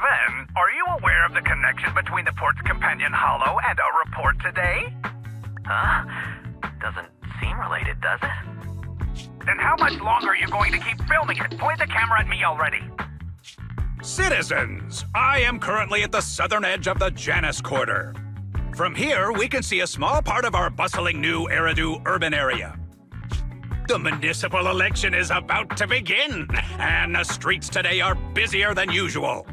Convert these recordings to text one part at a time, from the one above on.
Kevin, are you aware of the connection between the port's companion Hollow and our report today? Huh? Doesn't seem related, does it? Then how much longer are you going to keep filming it? Point the camera at me already. Citizens, I am currently at the southern edge of the Janus Quarter. From here, we can see a small part of our bustling New Eridu urban area. The municipal election is about to begin, and the streets today are busier than usual.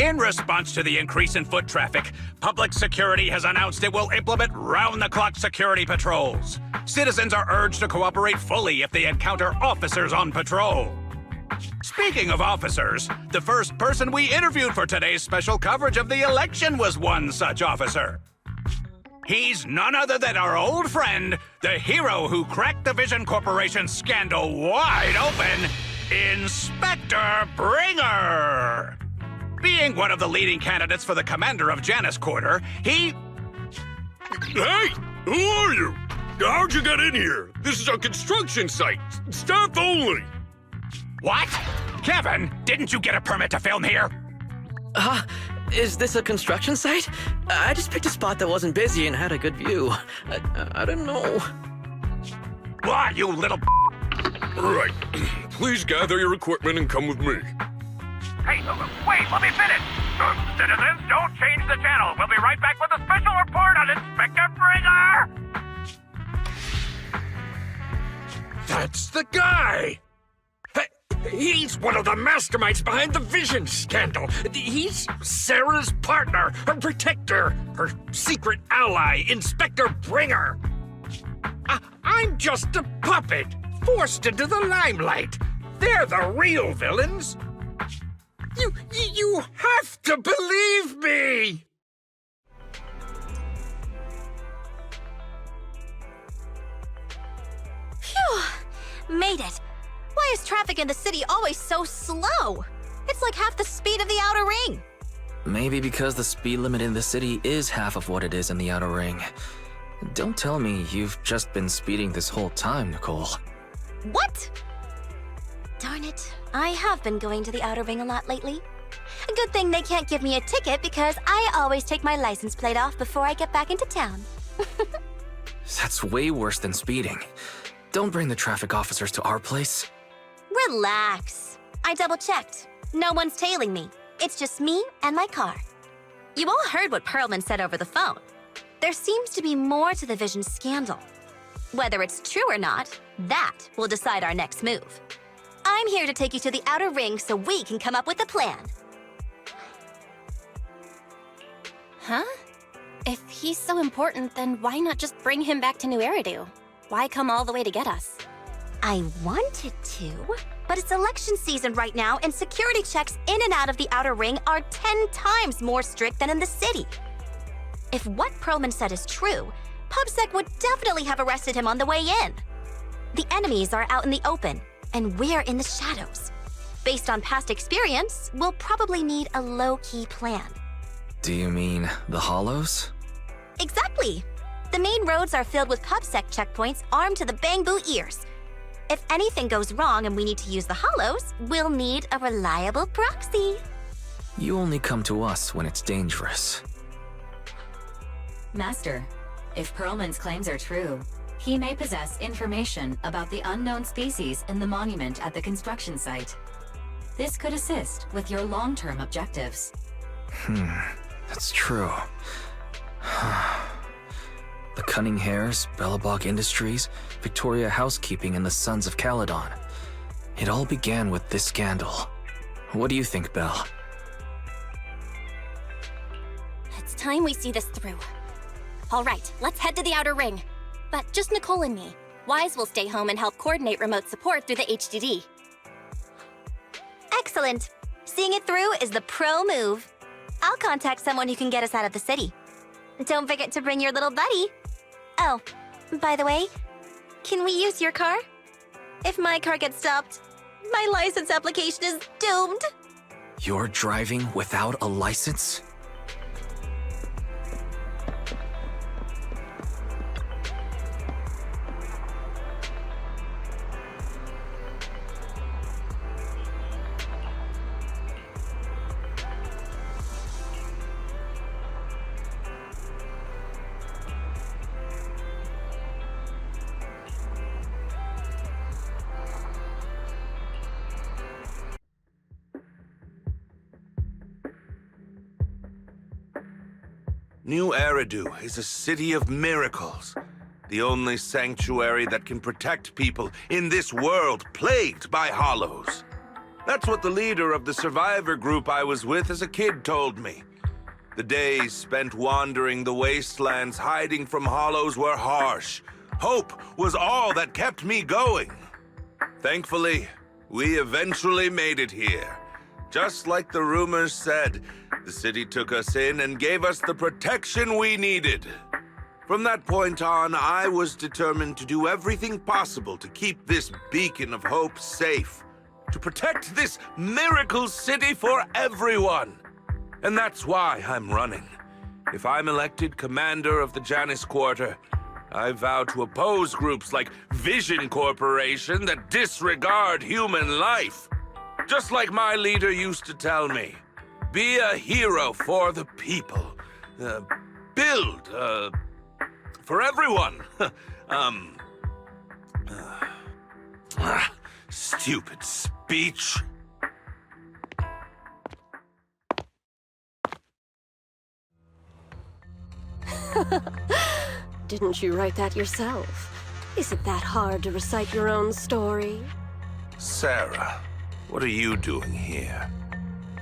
In response to the increase in foot traffic, public security has announced it will implement round-the-clock security patrols. Citizens are urged to cooperate fully if they encounter officers on patrol. Speaking of officers, the first person we interviewed for today's special coverage of the election was one such officer. He's none other than our old friend, the hero who cracked the Vision Corporation scandal wide open, Inspector Bringer! Being one of the leading candidates for the commander of Janus Quarter, he... Hey! Who are you? How'd you get in here? This is a construction site. Staff only. What? Kevin, didn't you get a permit to film here? Is this a construction site? I just picked a spot that wasn't busy and had a good view. I don't know. Why, you little... Right. Please gather your equipment and come with me. Hey, wait, let me finish. Citizens, don't change the channel. We'll be right back with a special report on Inspector Bringer. That's the guy! He's one of the masterminds behind the Vision scandal. He's Sarah's partner, her protector, her secret ally, Inspector Bringer. I'm just a puppet, forced into the limelight. They're the real villains. You have to believe me! Phew! Made it. Why is traffic in the city always so slow? It's like half the speed of the outer ring. Maybe because the speed limit in the city is half of what it is in the outer ring. Don't tell me you've just been speeding this whole time, Nicole. What? Darn it. I have been going to the outer ring a lot lately. A good thing they can't give me a ticket because I always take my license plate off before I get back into town. That's way worse than speeding. Don't bring the traffic officers to our place. Relax. I double-checked. No one's tailing me. It's just me and my car. You all heard what Perlman said over the phone. There seems to be more to the Vision scandal. Whether it's true or not, that will decide our next move. I'm here to take you to the outer ring so we can come up with a plan. Huh? If he's so important, then why not just bring him back to New Eridu? Why come all the way to get us? I wanted to, but it's election season right now and security checks in and out of the outer ring are 10 times more strict than in the city. If what Perlman said is true, PubSec would definitely have arrested him on the way in. The enemies are out in the open, and we're in the shadows. Based on past experience, we'll probably need a low-key plan. Do you mean the Hollows? Exactly. The main roads are filled with PubSec checkpoints armed to the bang-boo ears. If anything goes wrong and we need to use the Hollows, we'll need a reliable proxy. You only come to us when it's dangerous. Master, if Perlman's claims are true, he may possess information about the unknown species in the monument at the construction site. This could assist with your long-term objectives. That's true. The Cunning Hares, Bellabog Industries, Victoria Housekeeping, and the Sons of Caledon. It all began with this scandal. What do you think, Belle? It's time we see this through. All right, let's head to the outer ring. But just Nicole and me. Wise will stay home and help coordinate remote support through the HDD. Excellent. Seeing it through is the pro move. I'll contact someone who can get us out of the city. Don't forget to bring your little buddy. Oh, by the way, can we use your car? If my car gets stopped, my license application is doomed. You're driving without a license? New Eridu is a city of miracles. The only sanctuary that can protect people in this world plagued by hollows. That's what the leader of the survivor group I was with as a kid told me. The days spent wandering the wastelands hiding from hollows were harsh. Hope was all that kept me going. Thankfully, we eventually made it here. Just like the rumors said, the city took us in and gave us the protection we needed. From that point on, I was determined to do everything possible to keep this beacon of hope safe. To protect this miracle city for everyone. And that's why I'm running. If I'm elected commander of the Janus Quarter, I vow to oppose groups like Vision Corporation that disregard human life. Just like my leader used to tell me, be a hero for the people. Build, for everyone. Stupid speech. Didn't you write that yourself? Is it that hard to recite your own story? Sarah, what are you doing here?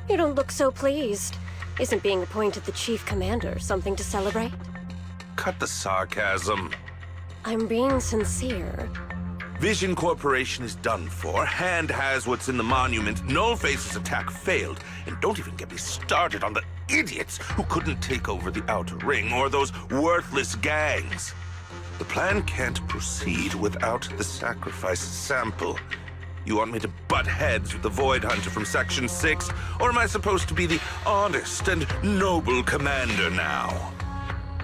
You don't look so pleased. Isn't being appointed the chief commander something to celebrate? Cut the sarcasm. I'm being sincere. Vision Corporation is done for. Hand has what's in the monument. Nullface's attack failed. And don't even get me started on the idiots who couldn't take over the Outer Ring or those worthless gangs. The plan can't proceed without the sacrifice sample. You want me to butt heads with the Void Hunter from Section 6? Or am I supposed to be the honest and noble commander now?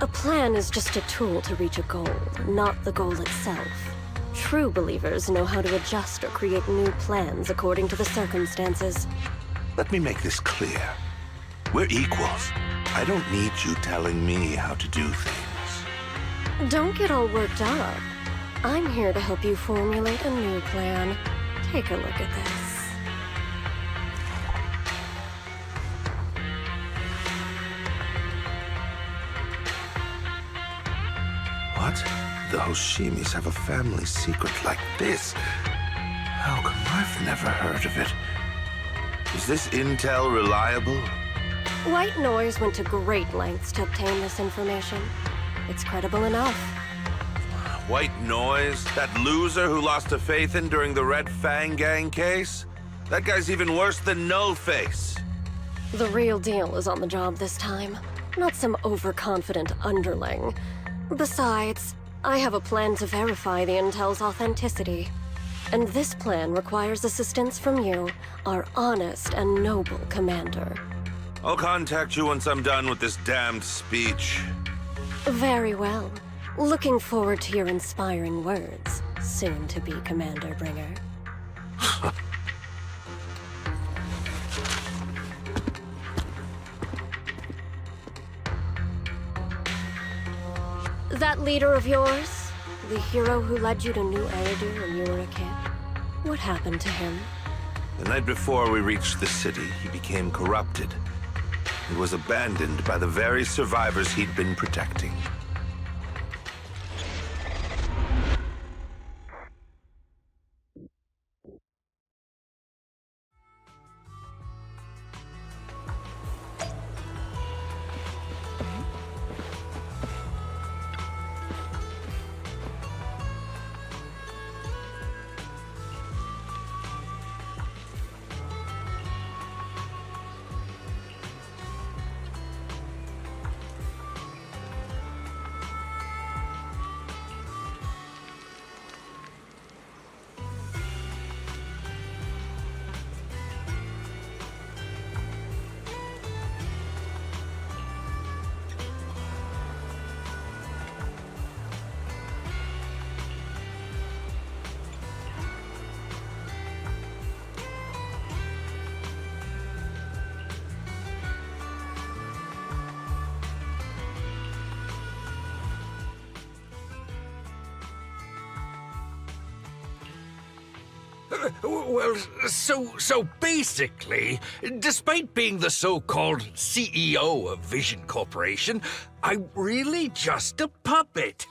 A plan is just a tool to reach a goal, not the goal itself. True believers know how to adjust or create new plans according to the circumstances. Let me make this clear. We're equals. I don't need you telling me how to do things. Don't get all worked up. I'm here to help you formulate a new plan. Take a look at this. What? The Hoshimis have a family secret like this? How come I've never heard of it? Is this intel reliable? White Noise went to great lengths to obtain this information. It's credible enough. White Noise? That loser who lost to Phaethon during the Red Fang Gang case? That guy's even worse than Nullface. The real deal is on the job this time, not some overconfident underling. Besides, I have a plan to verify the intel's authenticity. And this plan requires assistance from you, our honest and noble commander. I'll contact you once I'm done with this damned speech. Very well. Looking forward to your inspiring words, soon-to-be Commander Bringer. That leader of yours, the hero who led you to New Eridu when you were a kid, what happened to him? The night before we reached the city, he became corrupted. He was abandoned by the very survivors he'd been protecting. Well, so basically, despite being the so-called CEO of Vision Corporation, I'm really just a puppet.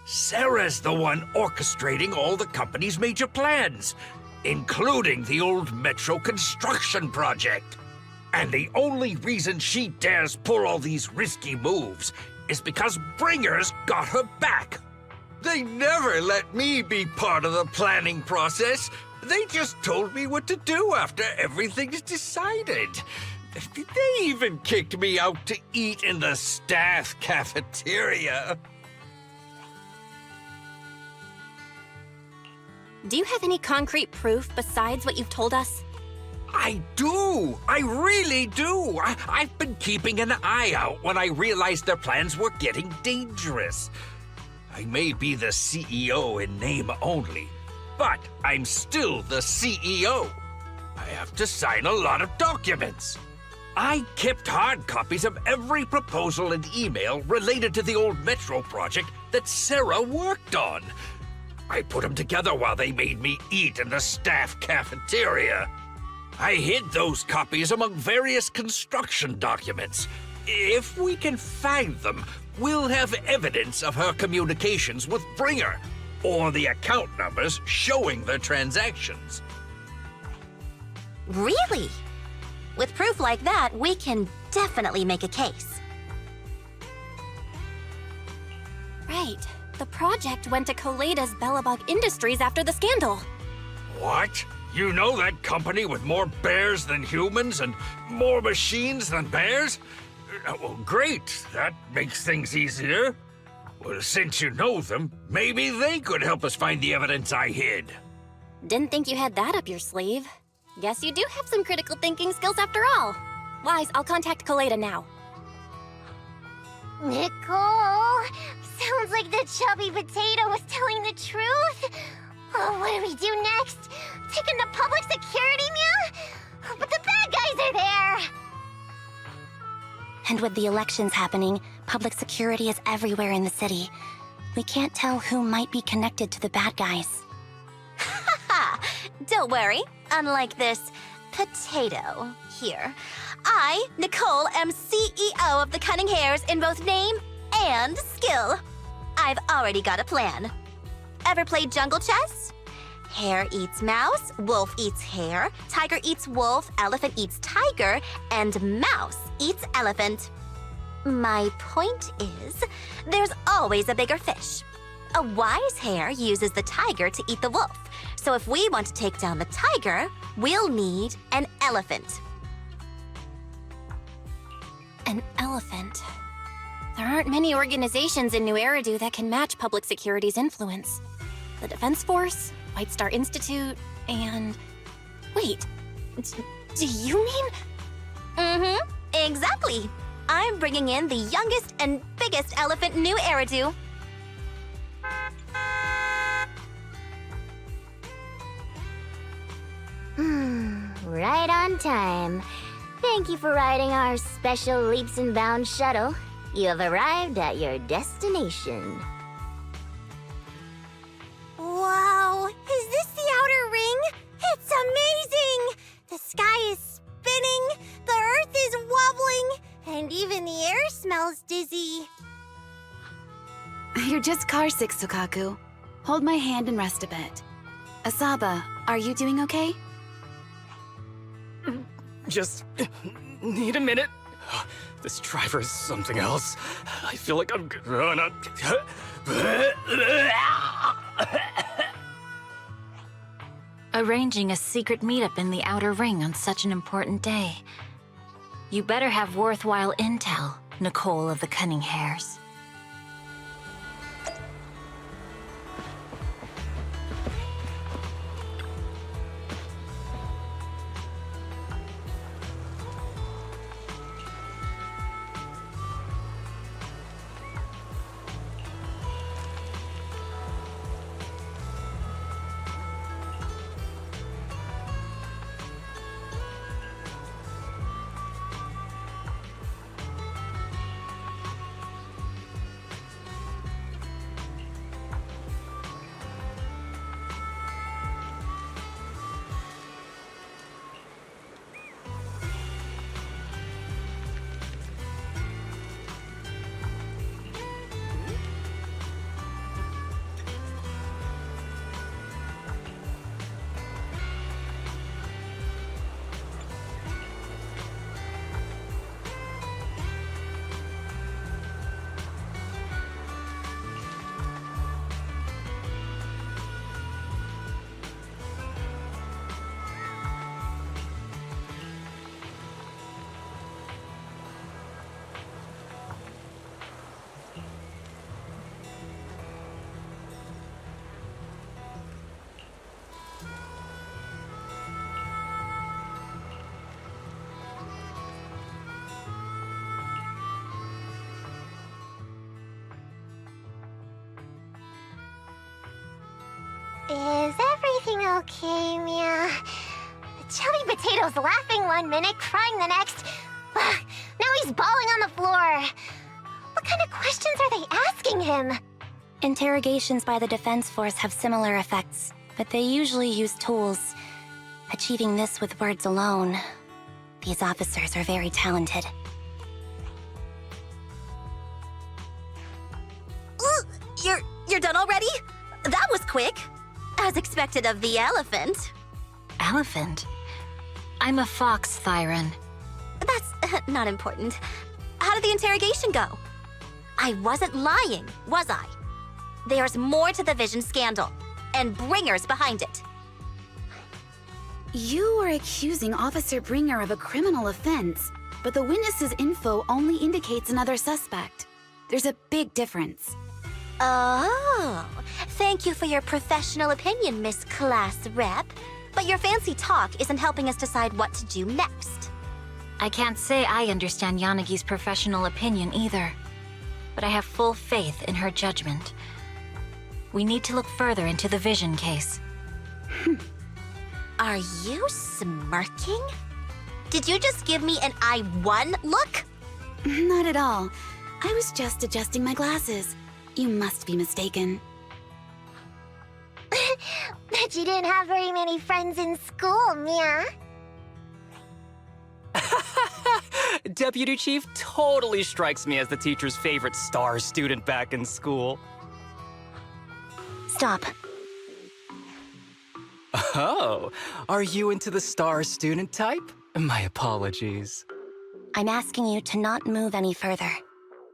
Sarah's the one orchestrating all the company's major plans, including the old metro construction project. And the only reason she dares pull all these risky moves is because Bringers got her back. They never let me be part of the planning process. They just told me what to do after everything's decided. They even kicked me out to eat in the staff cafeteria. Do you have any concrete proof besides what you've told us? I do! I really do! I've been keeping an eye out when I realized their plans were getting dangerous. I may be the CEO in name only, but I'm still the CEO. I have to sign a lot of documents. I kept hard copies of every proposal and email related to the old Metro project that Sarah worked on. I put them together while they made me eat in the staff cafeteria. I hid those copies among various construction documents. If we can find them, we'll have evidence of her communications with Bringer, or the account numbers showing their transactions. Really? With proof like that, we can definitely make a case. Right. The project went to Koleda's Belobog Industries after the scandal. What? You know that company with more bears than humans and more machines than bears? Well, great. That makes things easier. Well, since you know them, maybe they could help us find the evidence I hid. Didn't think you had that up your sleeve. Guess you do have some critical thinking skills after all. Wise, I'll contact Koleda now. Nicole, sounds like the chubby potato was telling the truth. Oh, what do we do next? Take him to public security, Mia? But the bad guys are there! And with the elections happening, public security is everywhere in the city. We can't tell who might be connected to the bad guys. Haha! Don't worry. Unlike this potato here, I, Nicole, am CEO of the Cunning Hares in both name and skill. I've already got a plan. Ever played jungle chess? Hare eats mouse, wolf eats hare, tiger eats wolf, elephant eats tiger, and mouse eats elephant. My point is, there's always a bigger fish. A wise hare uses the tiger to eat the wolf. So if we want to take down the tiger, we'll need an elephant. An elephant. There aren't many organizations in New Eridu that can match public security's influence. The Defense Force, White Star Institute, and... Wait, do you mean? Mm-hmm, exactly. I'm bringing in the youngest and biggest elephant in New Eridu. Right on time. Thank you for riding our special leaps and bounds shuttle. You have arrived at your destination. Wow, is this the outer ring? It's amazing! The sky is spinning, the earth is wobbling, and even the air smells dizzy. You're just carsick, Sukaku. Hold my hand and rest a bit. Asaba, are you doing okay? Just need a minute. This driver is something else. I feel like I'm gonna... Arranging a secret meetup in the Outer Ring on such an important day. You better have worthwhile intel, Nicole of the Cunning Hares. Is everything okay, Mia? Chubby Potato's laughing one minute, crying the next. Now he's bawling on the floor. What kind of questions are they asking him? Interrogations by the Defense Force have similar effects, but they usually use tools. Achieving this with words alone. These officers are very talented. You're done already? That was quick. As expected of the elephant. Elephant? I'm a fox, Thyron. That's not important. How did the interrogation go? I wasn't lying, was I? There's more to the Vision scandal, and Bringer's behind it. You are accusing Officer Bringer of a criminal offense, but the witness's info only indicates another suspect. There's a big difference. Oh, thank you for your professional opinion, Miss Class Rep. But your fancy talk isn't helping us decide what to do next. I can't say I understand Yanagi's professional opinion either, but I have full faith in her judgment. We need to look further into the Vision case. Are you smirking? Did you just give me an I won look? Not at all. I was just adjusting my glasses. You must be mistaken. Bet you didn't have very many friends in school, Mia. Deputy Chief totally strikes me as the teacher's favorite star student back in school. Stop. Oh, are you into the star student type? My apologies. I'm asking you to not move any further.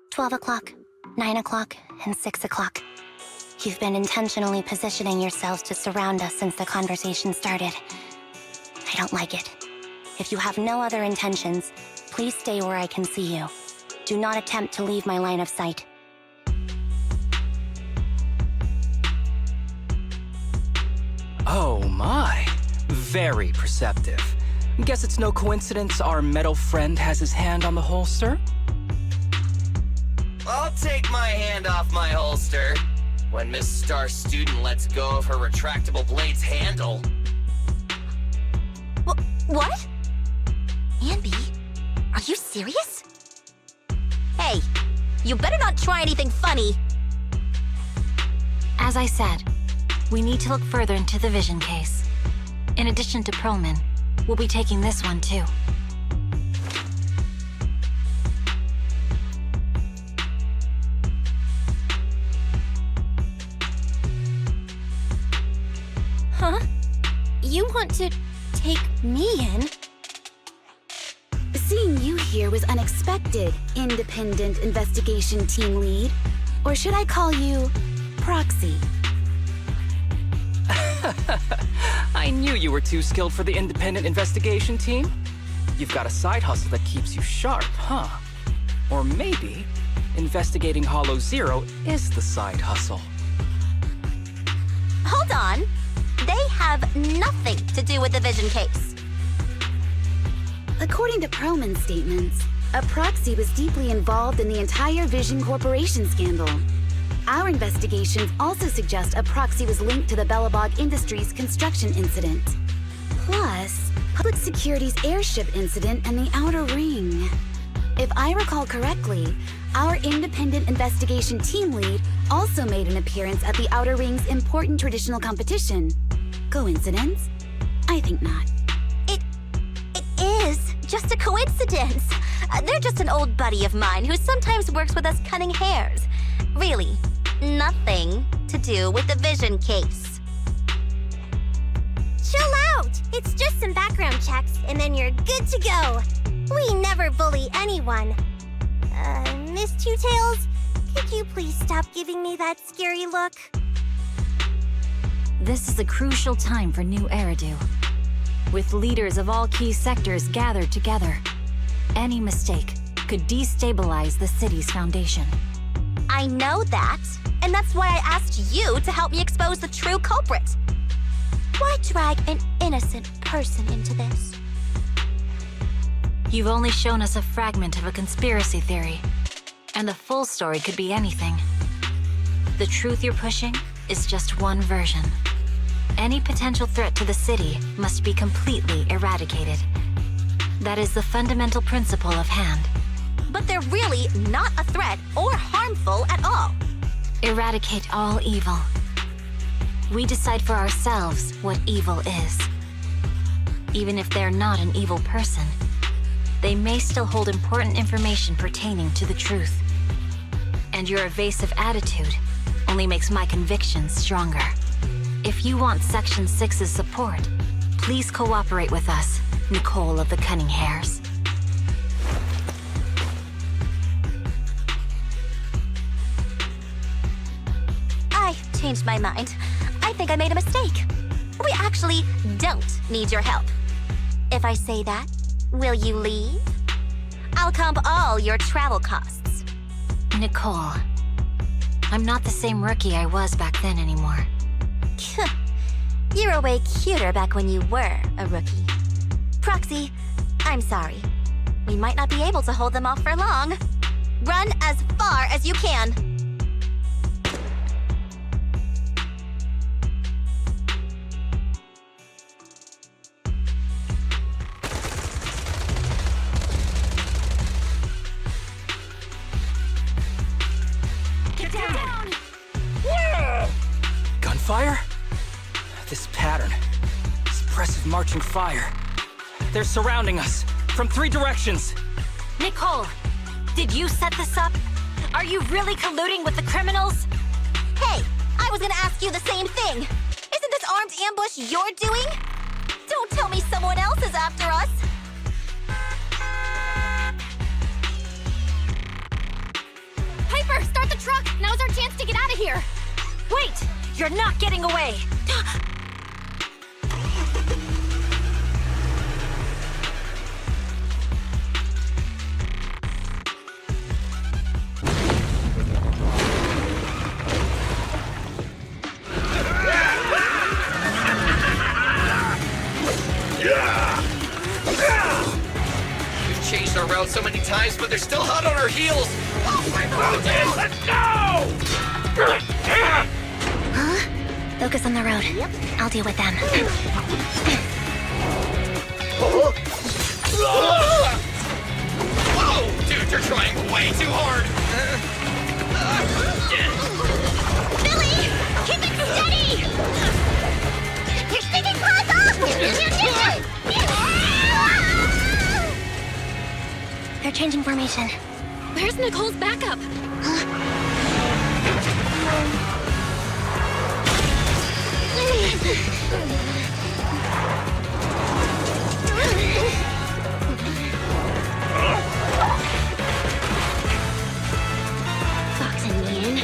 12 o'clock, 9 o'clock, and 6 o'clock. You've been intentionally positioning yourselves to surround us since the conversation started. I don't like it. If you have no other intentions, please stay where I can see you. Do not attempt to leave my line of sight. Oh my, very perceptive. Guess it's no coincidence our metal friend has his hand on the holster? I'll take my hand off my holster when Miss Star Student lets go of her retractable blade's handle. What? Anby, are you serious? Hey, you better not try anything funny. As I said, we need to look further into the Vision case. In addition to Perlman, we'll be taking this one too. Huh? You want to take me in? Seeing you here was unexpected, independent investigation team lead. Or should I call you proxy? I knew you were too skilled for the independent investigation team. You've got a side hustle that keeps you sharp, huh? Or maybe investigating Hollow Zero is the side hustle. Hold on. They have nothing to do with the Vision case. According to Perlman's statements, a proxy was deeply involved in the entire Vision Corporation scandal. Our investigations also suggest a proxy was linked to the Belobog Industries construction incident. Plus, Public Security's airship incident and the Outer Ring. If I recall correctly, our independent investigation team lead also made an appearance at the Outer Ring's important traditional competition. Coincidence? I think not. It is just a coincidence. They're just an old buddy of mine who sometimes works with us cutting hairs. Really, nothing to do with the Vision case. Chill out! It's just some background checks, and then you're good to go. We never bully anyone. Miss Two-Tails, could you please stop giving me that scary look? This is a crucial time for New Eridu. With leaders of all key sectors gathered together, any mistake could destabilize the city's foundation. I know that, and that's why I asked you to help me expose the true culprit. Why drag an innocent person into this? You've only shown us a fragment of a conspiracy theory, and the full story could be anything. The truth you're pushing is just one version. Any potential threat to the city must be completely eradicated. That is the fundamental principle of Hand. But they're really not a threat or harmful at all. Eradicate all evil. We decide for ourselves what evil is. Even if they're not an evil person, they may still hold important information pertaining to the truth. And your evasive attitude only makes my convictions stronger. If you want Section 6's support, please cooperate with us, Nicole of the Cunning Hairs. I changed my mind. I think I made a mistake. We actually don't need your help. If I say that, will you leave? I'll comp all your travel costs. Nicole, I'm not the same rookie I was back then anymore. You were way cuter back when you were a rookie. Proxy, I'm sorry. We might not be able to hold them off for long. Run as far as you can. Get down! Gunfire? This pattern. Suppressive marching fire. They're surrounding us from 3 directions. Nicole, did you set this up? Are you really colluding with the criminals? Hey, I was gonna ask you the same thing. Isn't this armed ambush you're doing? Don't tell me someone else is after us. Piper, start the truck! Now's our chance to get out of here! Wait! You're not getting away! We've changed our route so many times, but they're still hot on our heels. Oh my God! Let's go! Huh? Focus on the road. I'll deal with them. Whoa! Dude, you're trying way too hard! Billy! Keep it steady! You're sticking claws off! They're changing formation. Where's Nicole's backup? Boxing me in.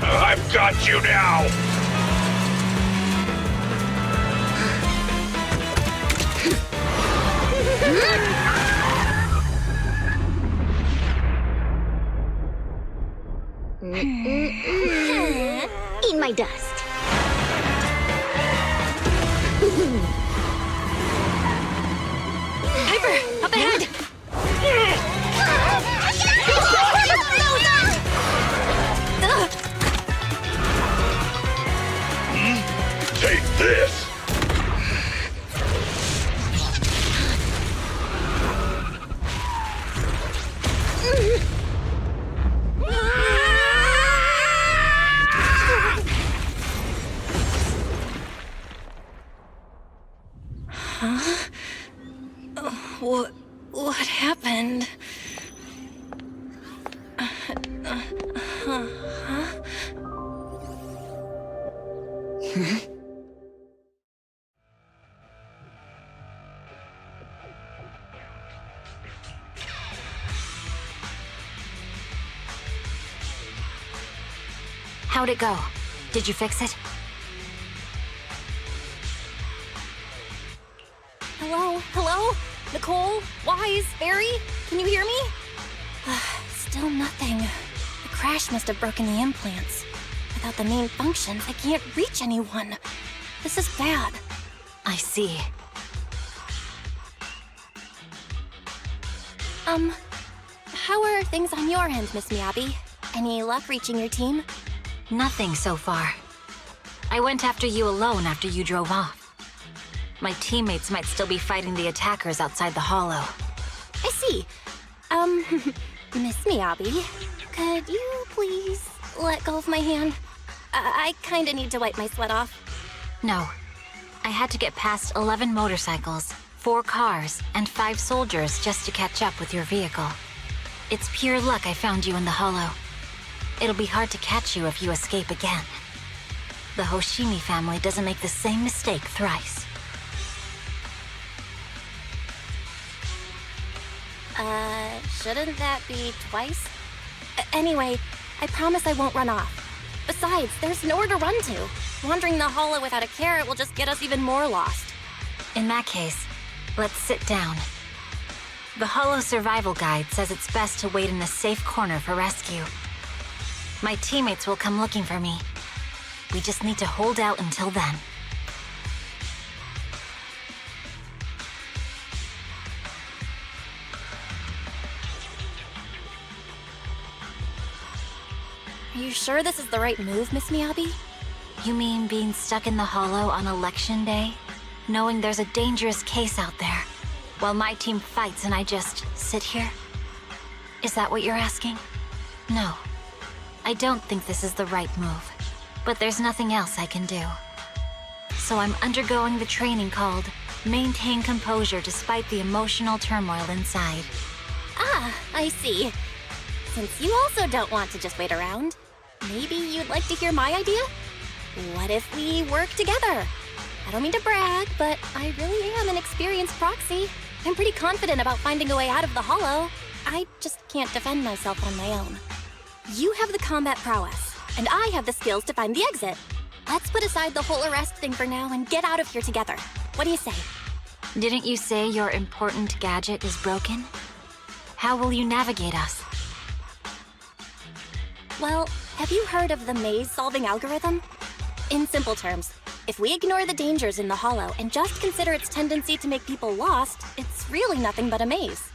I've got you now! Eat my dust. Piper, up ahead! Take this! Huh? What happened? How'd it go? Did you fix it? Hello? Hello? Nicole? Wise? Barry? Can you hear me? Still nothing. The crash must have broken the implants. Without the main functions, I can't reach anyone. This is bad. I see. How are things on your end, Miss Miyabi? Any luck reaching your team? Nothing so far. I went after you alone after you drove off. My teammates might still be fighting the attackers outside the hollow. I see. Miss Miyabi, could you please let go of my hand? I kinda need to wipe my sweat off. No. I had to get past 11 motorcycles, 4 cars, and 5 soldiers just to catch up with your vehicle. It's pure luck I found you in the hollow. It'll be hard to catch you if you escape again. The Hoshimi family doesn't make the same mistake thrice. Shouldn't that be twice? Anyway, I promise I won't run off. Besides, there's nowhere to run to. Wandering the hollow without a carrot will just get us even more lost. In that case, let's sit down. The hollow survival guide says it's best to wait in a safe corner for rescue. My teammates will come looking for me. We just need to hold out until then. Are you sure this is the right move, Miss Miyabi? You mean being stuck in the hollow on election day? Knowing there's a dangerous case out there, while my team fights and I just sit here? Is that what you're asking? No. I don't think this is the right move. But there's nothing else I can do. So I'm undergoing the training called Maintain Composure Despite the Emotional Turmoil Inside. Ah, I see. Since you also don't want to just wait around, maybe you'd like to hear my idea? What if we work together? I don't mean to brag, but I really am an experienced proxy. I'm pretty confident about finding a way out of the hollow. I just can't defend myself on my own. You have the combat prowess, and I have the skills to find the exit. Let's put aside the whole arrest thing for now and get out of here together. What do you say? Didn't you say your important gadget is broken? How will you navigate us? Well, have you heard of the maze-solving algorithm? In simple terms, if we ignore the dangers in the hollow and just consider its tendency to make people lost, it's really nothing but a maze.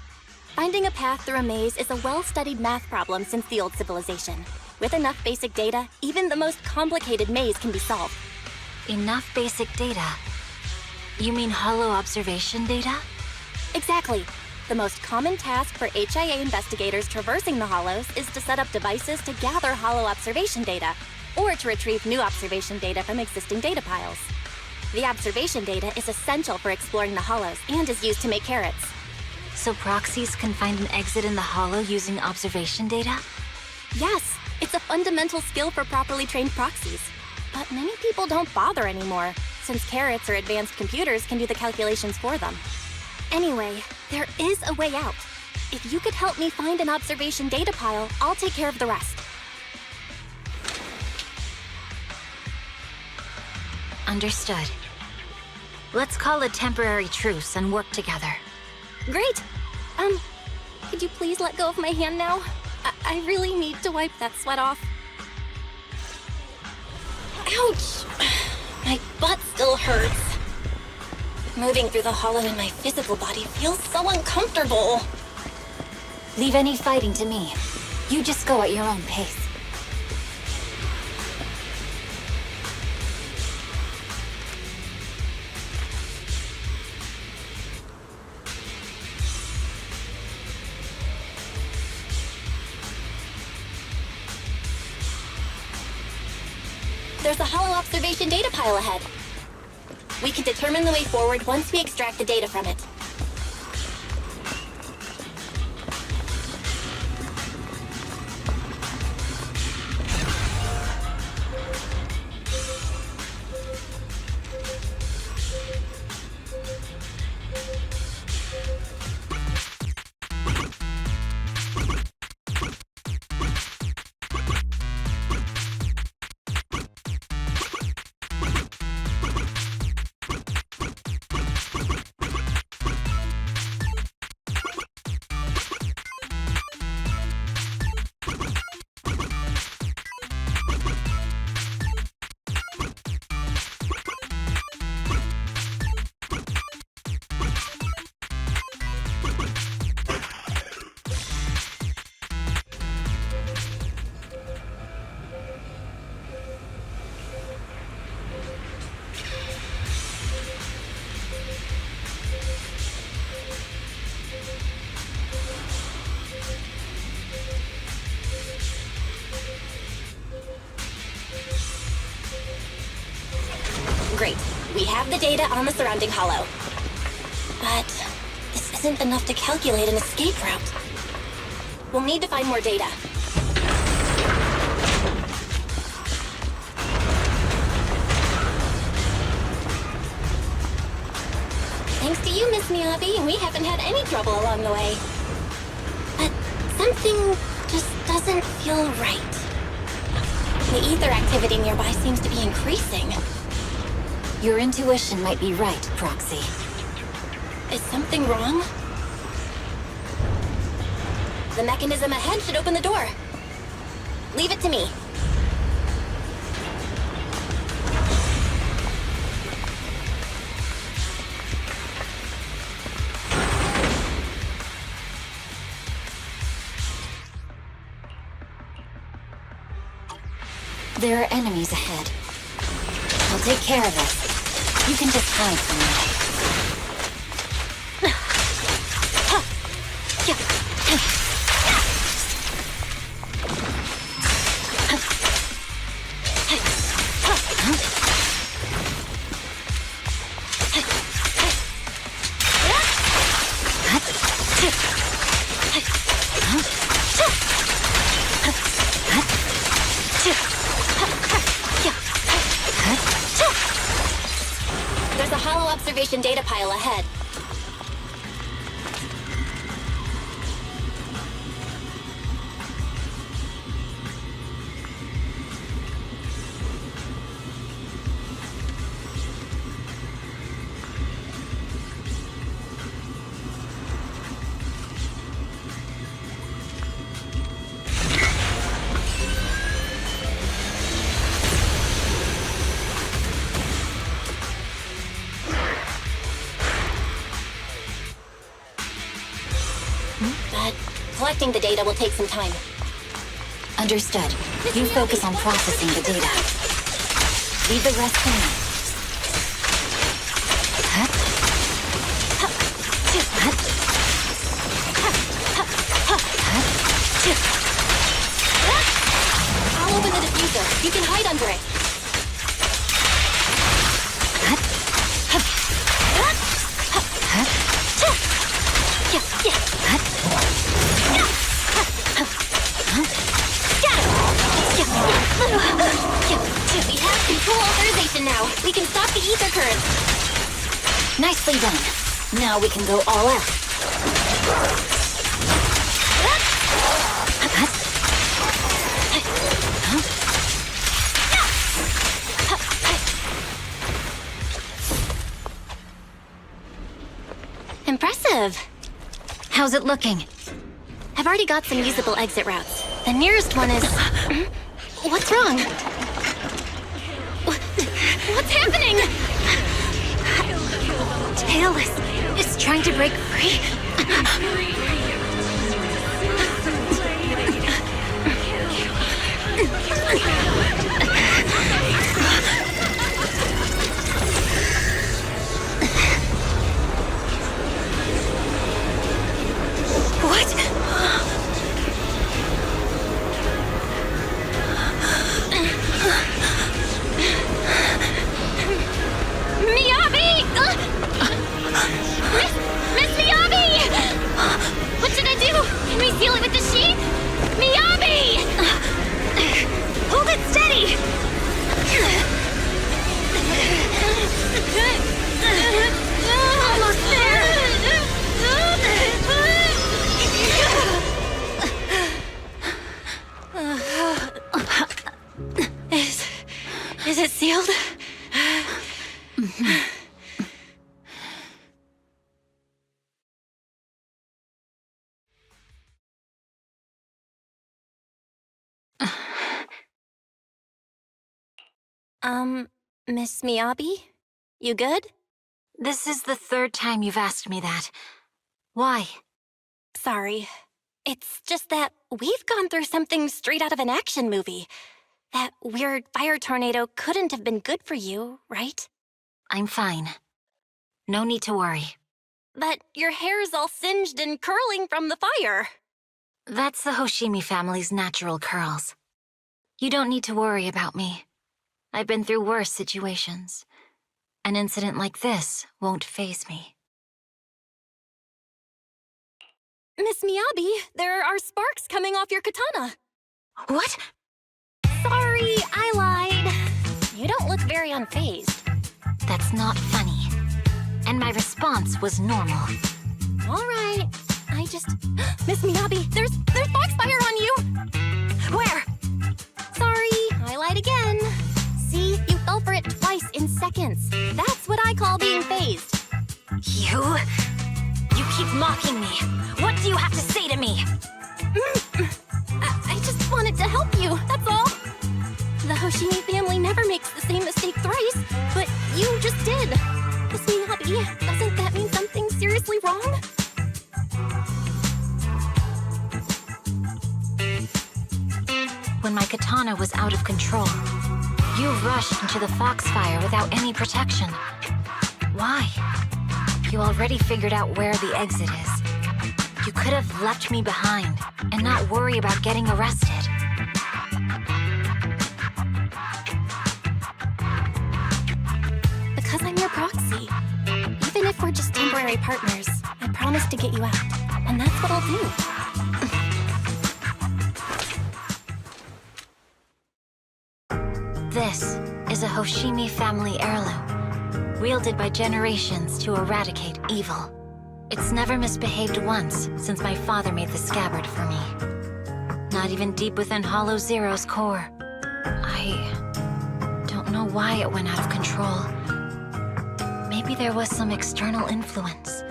Finding a path through a maze is a well-studied math problem since the old civilization. With enough basic data, even the most complicated maze can be solved. Enough basic data? You mean hollow observation data? Exactly. The most common task for HIA investigators traversing the hollows is to set up devices to gather hollow observation data, or to retrieve new observation data from existing data piles. The observation data is essential for exploring the hollows and is used to make carrots. So proxies can find an exit in the hollow using observation data? Yes, it's a fundamental skill for properly trained proxies. But many people don't bother anymore, since carrots or advanced computers can do the calculations for them. Anyway, there is a way out. If you could help me find an observation data pile, I'll take care of the rest. Understood. Let's call a temporary truce and work together. Great! Could you please let go of my hand now? I really need to wipe that sweat off. Ouch! My butt still hurts. Moving through the hollow in my physical body feels so uncomfortable. Leave any fighting to me. You just go at your own pace. There's a hollow observation data pile ahead. We can determine the way forward once we extract the data from it. Great. We have the data on the surrounding hollow. But this isn't enough to calculate an escape route. We'll need to find more data. Thanks to you, Miss Miyabi, we haven't had any trouble along the way. But something just doesn't feel right. The ether activity nearby seems to be increasing. Your intuition might be right, Proxy. Is something wrong? The mechanism ahead should open the door. Leave it to me. There are enemies ahead. I'll take care of this. You can just hide from me. There's a hollow observation data pile ahead. But collecting the data will take some time. Understood. You focus on processing the data. Leave the rest to me. I'll open the diffuser. You can hide under it. We have control authorization now. We can stop the ether current. Nicely done. Now we can go all out. Impressive. How's it looking? I've already got some usable exit routes. The nearest one is... What's wrong? What's happening? Tailless is trying to break free. What? Miyabi! Miss Miyabi! What should I do? Can we seal it with the sheet? Miyabi! Hold it steady! Almost there! Is it sealed? Miss Miyabi? You good? This is the third time you've asked me that. Why? Sorry. It's just that we've gone through something straight out of an action movie. That weird fire tornado couldn't have been good for you, right? I'm fine. No need to worry. But your hair's all singed and curling from the fire. That's the Hoshimi family's natural curls. You don't need to worry about me. I've been through worse situations. an incident like this won't faze me. Miss Miyabi, there are sparks coming off your katana. What? Sorry, I lied. You don't look very unfazed. That's not funny. And my response was normal. All right, I just... Miss Miyabi, there's foxfire on you! Where? Sorry, I lied again. See, you fell for it twice in seconds. That's what I call being phased. You keep mocking me. What do you have to say to me? I just wanted to help you, that's all. The Hoshimi family never makes the same mistake thrice, but you just did. Miss Miyabi, doesn't that mean something seriously wrong? When my katana was out of control, you rushed into the foxfire without any protection. Why? You already figured out where the exit is. You could have left me behind and not worry about getting arrested. Because I'm your proxy. Even if we're just temporary partners, I promise to get you out. And that's what I'll do. This is a Hoshimi family heirloom, wielded by generations to eradicate evil. It's never misbehaved once since my father made the scabbard for me. Not even deep within Hollow Zero's core. I don't know why it went out of control. Maybe there was some external influence.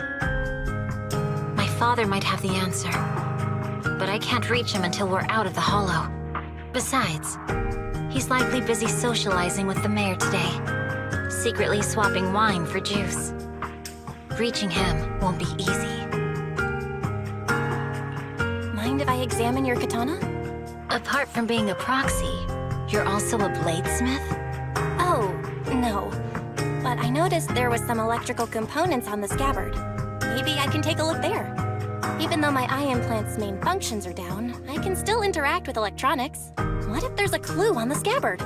My father might have the answer, but I can't reach him until we're out of the Hollow. Besides, he's likely busy socializing with the mayor today, secretly swapping wine for juice. Reaching him won't be easy. Mind if I examine your katana? Apart from being a proxy, you're also a bladesmith? Oh, no. But I noticed there was some electrical components on the scabbard. Maybe I can take a look there. Even though my eye implant's main functions are down, I can still interact with electronics. What if there's a clue on the scabbard?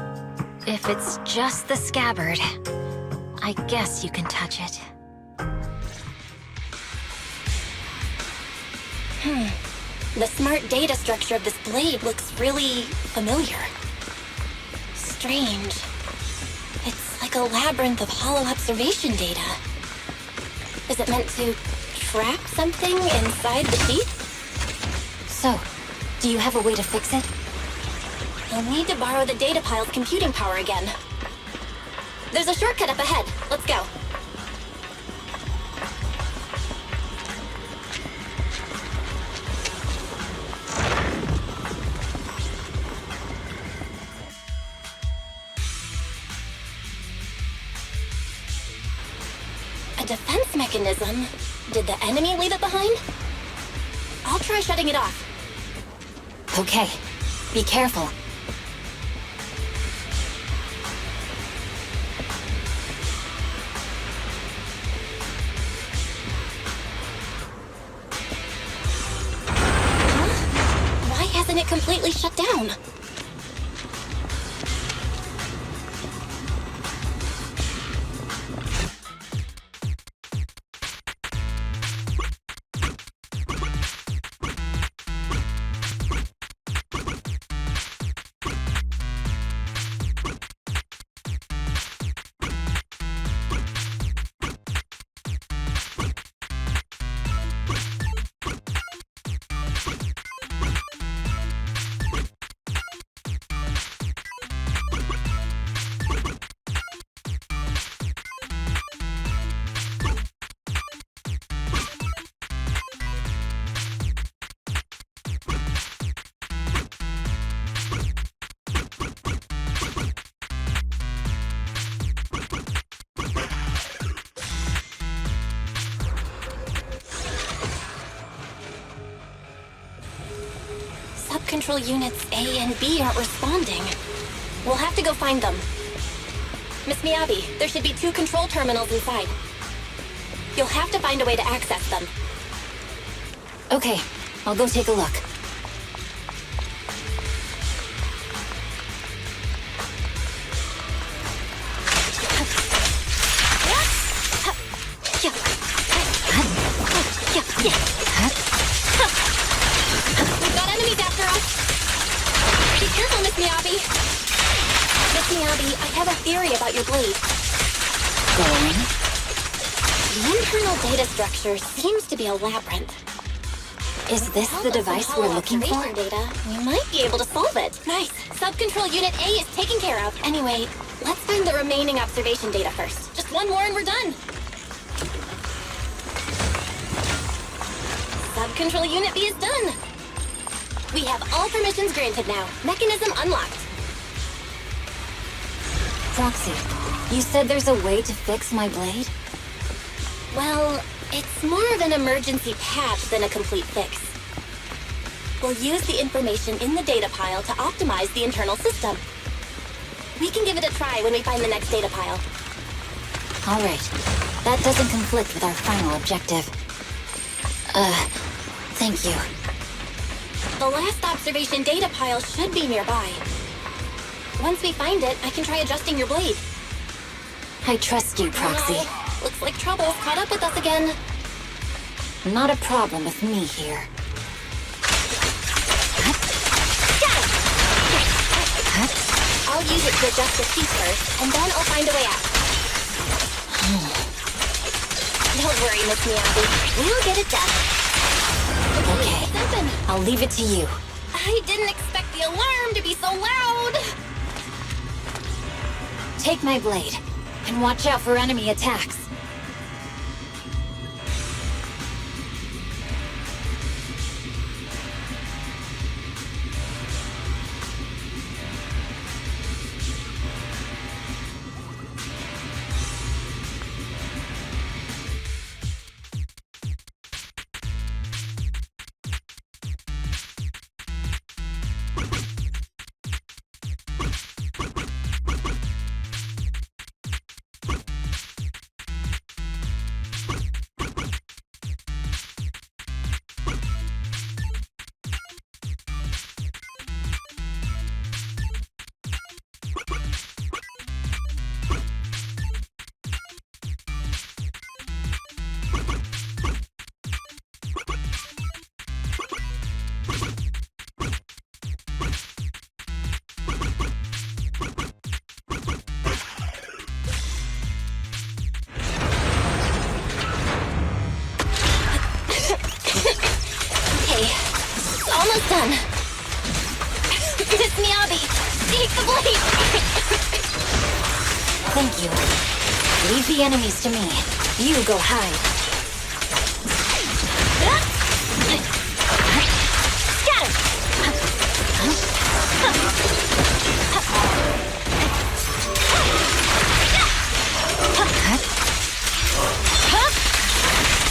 If it's just the scabbard, I guess you can touch it. The smart data structure of this blade looks really familiar. Strange. It's like a labyrinth of hollow observation data. Is it meant to trap something inside the sheath? So, do you have a way to fix it? I'll need to borrow the data pile's computing power again. There's a shortcut up ahead. Let's go. A defense mechanism? Did the enemy leave it behind? I'll try shutting it off. Okay, be careful. Why hasn't it completely shut down? Control units A and B aren't responding. We'll have to go find them. Miss Miyabi, there should be 2 control terminals inside. You'll have to find a way to access them. Okay, I'll go take a look. I have a theory about your blade. Go on. The internal data structure seems to be a labyrinth. Is this the device we're looking for? Observation data. We might be able to solve it. Nice. Sub-control unit A is taken care of. Anyway, let's find the remaining observation data first. Just one more and we're done. Sub-control unit B is done. We have all permissions granted now. Mechanism unlocked. Proxy, you said there's a way to fix my blade? Well, it's more of an emergency patch than a complete fix. We'll use the information in the data pile to optimize the internal system. We can give it a try when we find the next data pile. All right. That doesn't conflict with our final objective. Thank you. The last observation data pile should be nearby. Once we find it, I can try adjusting your blade. I trust you, Proxy. No, looks like trouble's caught up with us again. Not a problem with me here. I'll use it to adjust the piece first, and then I'll find a way out. Don't worry, Miss Miyabi. We'll get it done. Okay, I'll leave it to you. I didn't expect the alarm to be so loud. Take my blade, and watch out for enemy attacks. Almost done. Miss Miyabi, take the blade. Thank you. Leave the enemies to me. You go hide.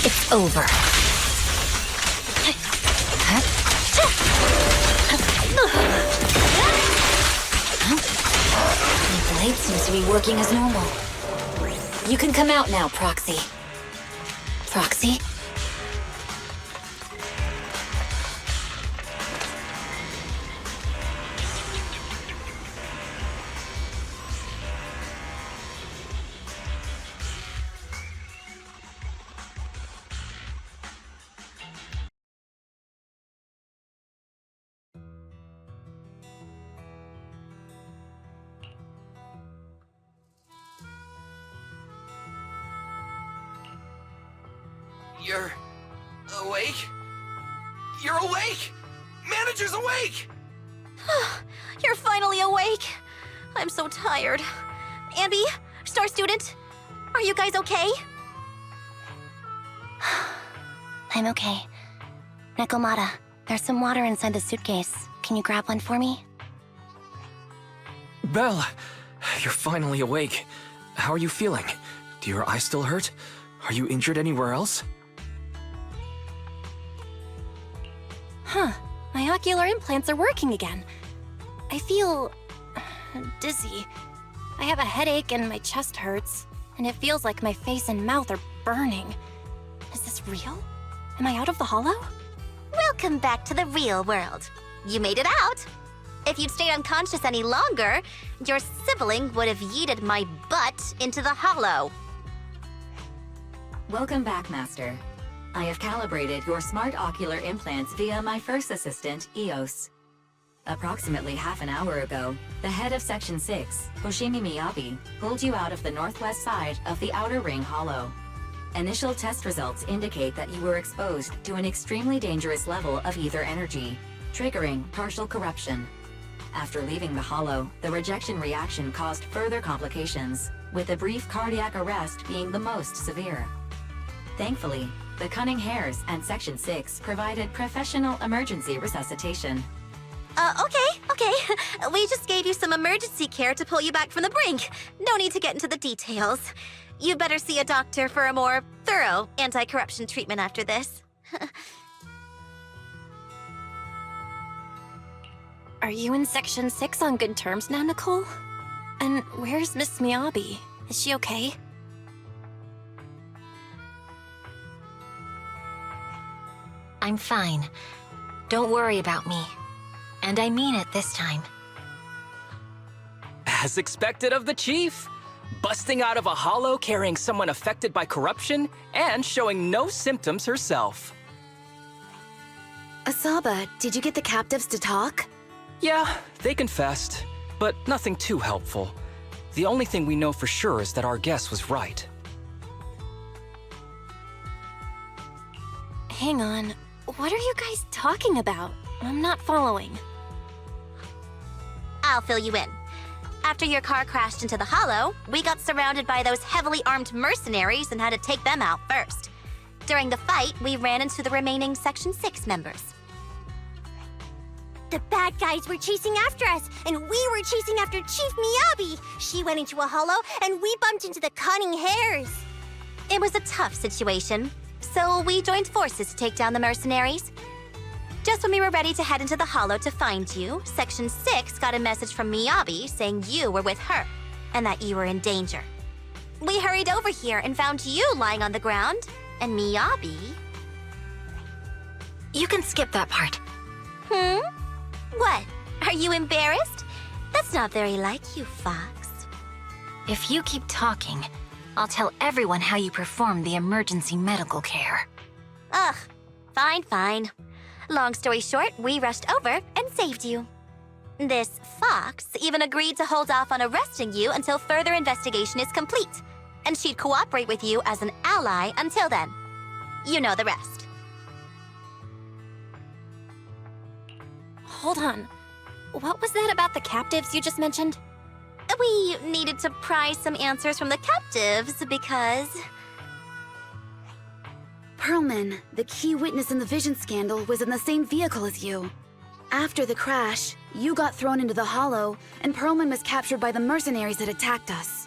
It's over. The blade seems to be working as normal. You can come out now, Proxy. Proxy? You're awake? You're awake! Manager's awake! You're finally awake. I'm so tired. Ambi, Star Student, are you guys okay? I'm okay. Nekomata, there's some water inside the suitcase. Can you grab one for me? Belle, you're finally awake. How are you feeling? Do your eyes still hurt? Are you injured anywhere else? Huh. My ocular implants are working again. I feel dizzy. I have a headache and my chest hurts. And it feels like my face and mouth are burning. Is this real? Am I out of the hollow? Welcome back to the real world. You made it out. If you'd stayed unconscious any longer, your sibling would have yeeted my butt into the hollow. Welcome back, Master. I have calibrated your smart ocular implants via my first assistant, EOS. Approximately half an hour ago, the head of Section 6, Hoshimi Miyabi, pulled you out of the northwest side of the Outer Ring Hollow. Initial test results indicate that you were exposed to an extremely dangerous level of ether energy, triggering partial corruption. After leaving the Hollow, the rejection reaction caused further complications, with a brief cardiac arrest being the most severe. Thankfully, the Cunning Hares and Section 6 provided professional emergency resuscitation. Okay. We just gave you some emergency care to pull you back from the brink. No need to get into the details. You better see a doctor for a more thorough anti-corruption treatment after this. Are you in Section 6 on good terms now, Nicole? And where's Miss Miyabi? Is she okay? I'm fine. Don't worry about me. And I mean it this time. As expected of the chief. Busting out of a hollow carrying someone affected by corruption and showing no symptoms herself. Asaba, did you get the captives to talk? Yeah, they confessed, but nothing too helpful. The only thing we know for sure is that our guess was right. Hang on. What are you guys talking about? I'm not following. I'll fill you in. After your car crashed into the hollow, we got surrounded by those heavily armed mercenaries and had to take them out first. During the fight, we ran into the remaining Section 6 members. The bad guys were chasing after us, and we were chasing after Chief Miyabi. She went into a hollow, and we bumped into the Cunning Hares. It was a tough situation, so we joined forces to take down the mercenaries. Just when we were ready to head into the hollow to find you, Section 6 got a message from Miyabi saying you were with her, and that you were in danger. We hurried over here and found you lying on the ground, and Miyabi... You can skip that part. What? Are you embarrassed? That's not very like you, Fox. If you keep talking, I'll tell everyone how you performed the emergency medical care. Ugh, fine. Long story short, we rushed over and saved you. This Fox even agreed to hold off on arresting you until further investigation is complete, and she'd cooperate with you as an ally until then. You know the rest. Hold on. What was that about the captives you just mentioned? We needed to pry some answers from the captives because... Perlman, the key witness in the Vision scandal, was in the same vehicle as you. After the crash, you got thrown into the hollow, and Perlman was captured by the mercenaries that attacked us.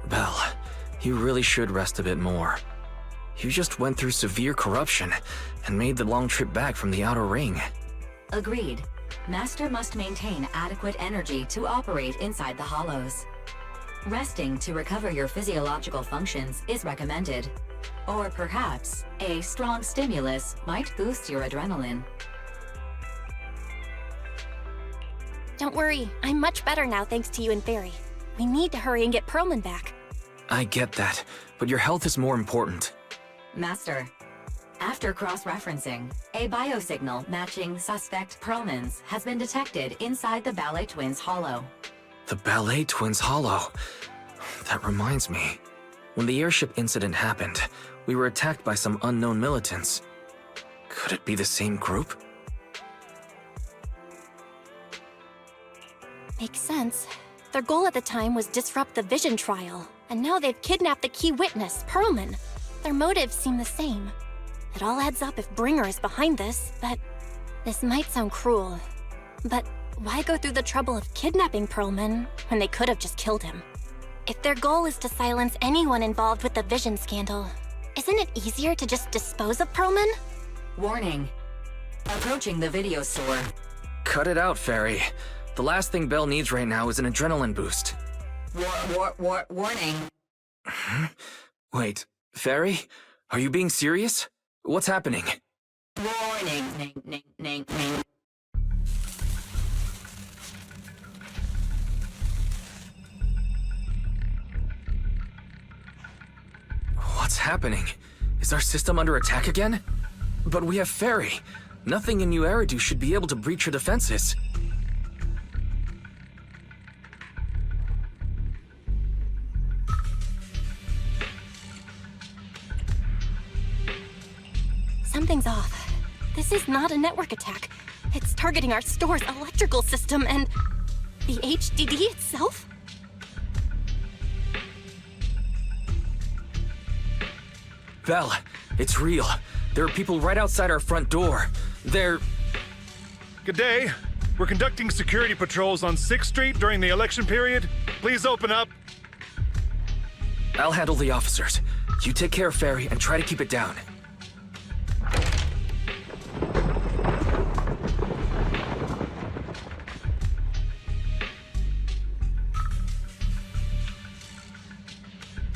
Belle, you really should rest a bit more. You just went through severe corruption and made the long trip back from the outer ring. Agreed. Master must maintain adequate energy to operate inside the hollows. Resting to recover your physiological functions is recommended. Or perhaps, a strong stimulus might boost your adrenaline. Don't worry, I'm much better now thanks to you and Fairy. We need to hurry and get Perlman back. I get that, but your health is more important. Master, after cross-referencing, a biosignal matching suspect Perlman's has been detected inside the Ballet Twins hollow. The Ballet Twins hollow. That reminds me. When the airship incident happened, we were attacked by some unknown militants. Could it be the same group? Makes sense. Their goal at the time was disrupt the Vision trial, and now they've kidnapped the key witness, Perlman. Their motives seem the same. It all adds up if Bringer is behind this, but this might sound cruel. But why go through the trouble of kidnapping Perlman when they could have just killed him? If their goal is to silence anyone involved with the Vision scandal, isn't it easier to just dispose of Perlman? Warning. Approaching the video store. Cut it out, Fairy. The last thing Belle needs right now is an adrenaline boost. Warning. Wait, Fairy? Are you being serious? What's happening? Warning. What's happening? Is our system under attack again? But we have Fairy. Nothing in New Eridu should be able to breach her defenses. Something's off. This is not a network attack. It's targeting our store's electrical system and the HDD itself? Belle, it's real. There are people right outside our front door. They're... Good day. We're conducting security patrols on 6th Street during the election period. Please open up. I'll handle the officers. You take care of Fairy and try to keep it down.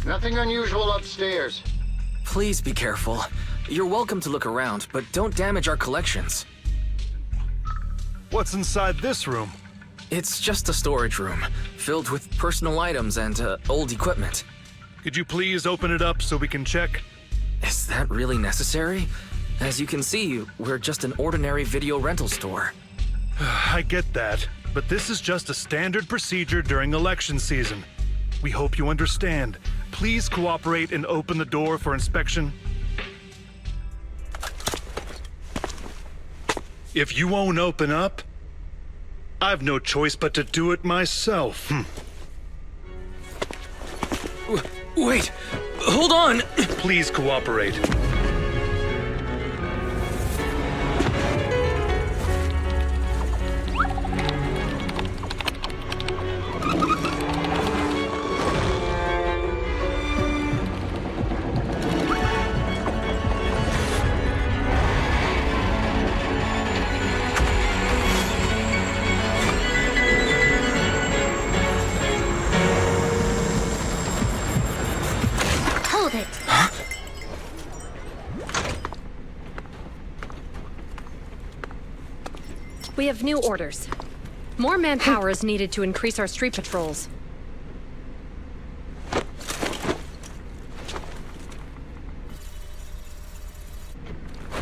Nothing unusual upstairs. Please be careful. You're welcome to look around, but don't damage our collections. What's inside this room? It's just a storage room, filled with personal items and old equipment. Could you please open it up so we can check? Is that really necessary? As you can see, we're just an ordinary video rental store. I get that, but this is just a standard procedure during election season. We hope you understand. Please cooperate and open the door for inspection. If you won't open up, I've no choice but to do it myself. Wait! Hold on! Please cooperate. We have new orders. More manpower is needed to increase our street patrols.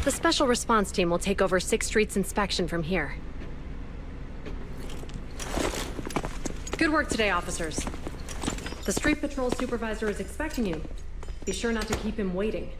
The Special Response Team will take over 6th Street's inspection from here. Good work today, officers. The Street Patrol Supervisor is expecting you. Be sure not to keep him waiting.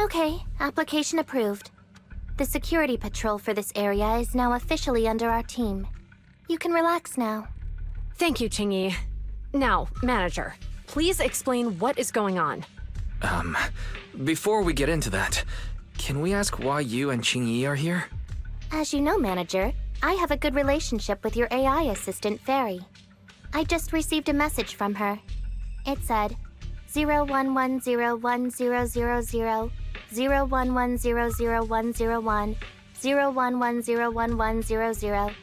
Okay, application approved. The security patrol for this area is now officially under our team. You can relax now. Thank you, Qingyi. Now, manager, please explain what is going on. Before we get into that, can we ask why you and Qingyi are here? As you know, manager, I have a good relationship with your AI assistant, Fairy. I just received a message from her. It said, 01101000, 01100101, 01101100,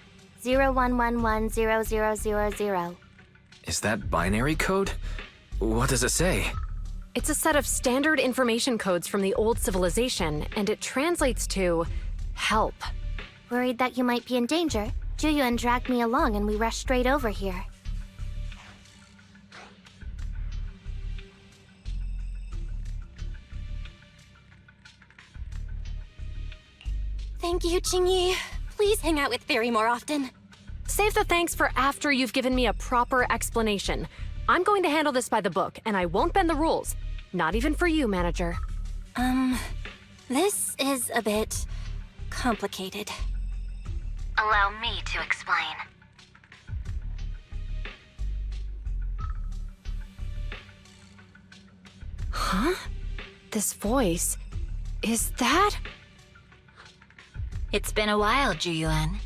01110000. Is that binary code? What does it say? It's a set of standard information codes from the old civilization, and it translates to help. Worried that you might be in danger, Juyuan dragged me along and we rushed straight over here. Thank you, Qingyi. Please hang out with Fairy more often. Save the thanks for after you've given me a proper explanation. I'm going to handle this by the book, and I won't bend the rules. Not even for you, manager. This is a bit complicated. Allow me to explain. Huh? This voice... is that... It's been a while, Juyuan.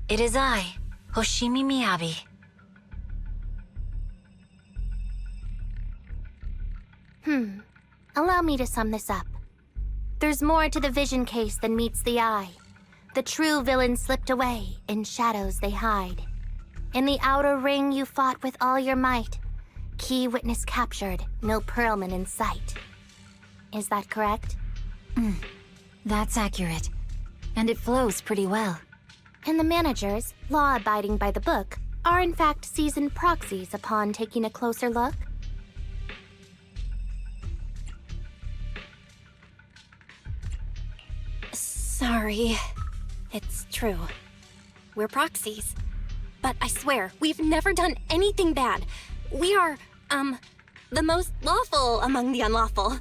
It is I, Hoshimi Miyabi. Allow me to sum this up. There's more to the vision case than meets the eye. The true villain slipped away, in shadows they hide. In the outer ring you fought with all your might. Key witness captured, no Pearlman in sight. Is that correct? That's accurate. And it flows pretty well. And the managers, law-abiding by the book, are in fact seasoned proxies upon taking a closer look? Sorry. It's true. We're proxies. But I swear, we've never done anything bad. We are, the most lawful among the unlawful.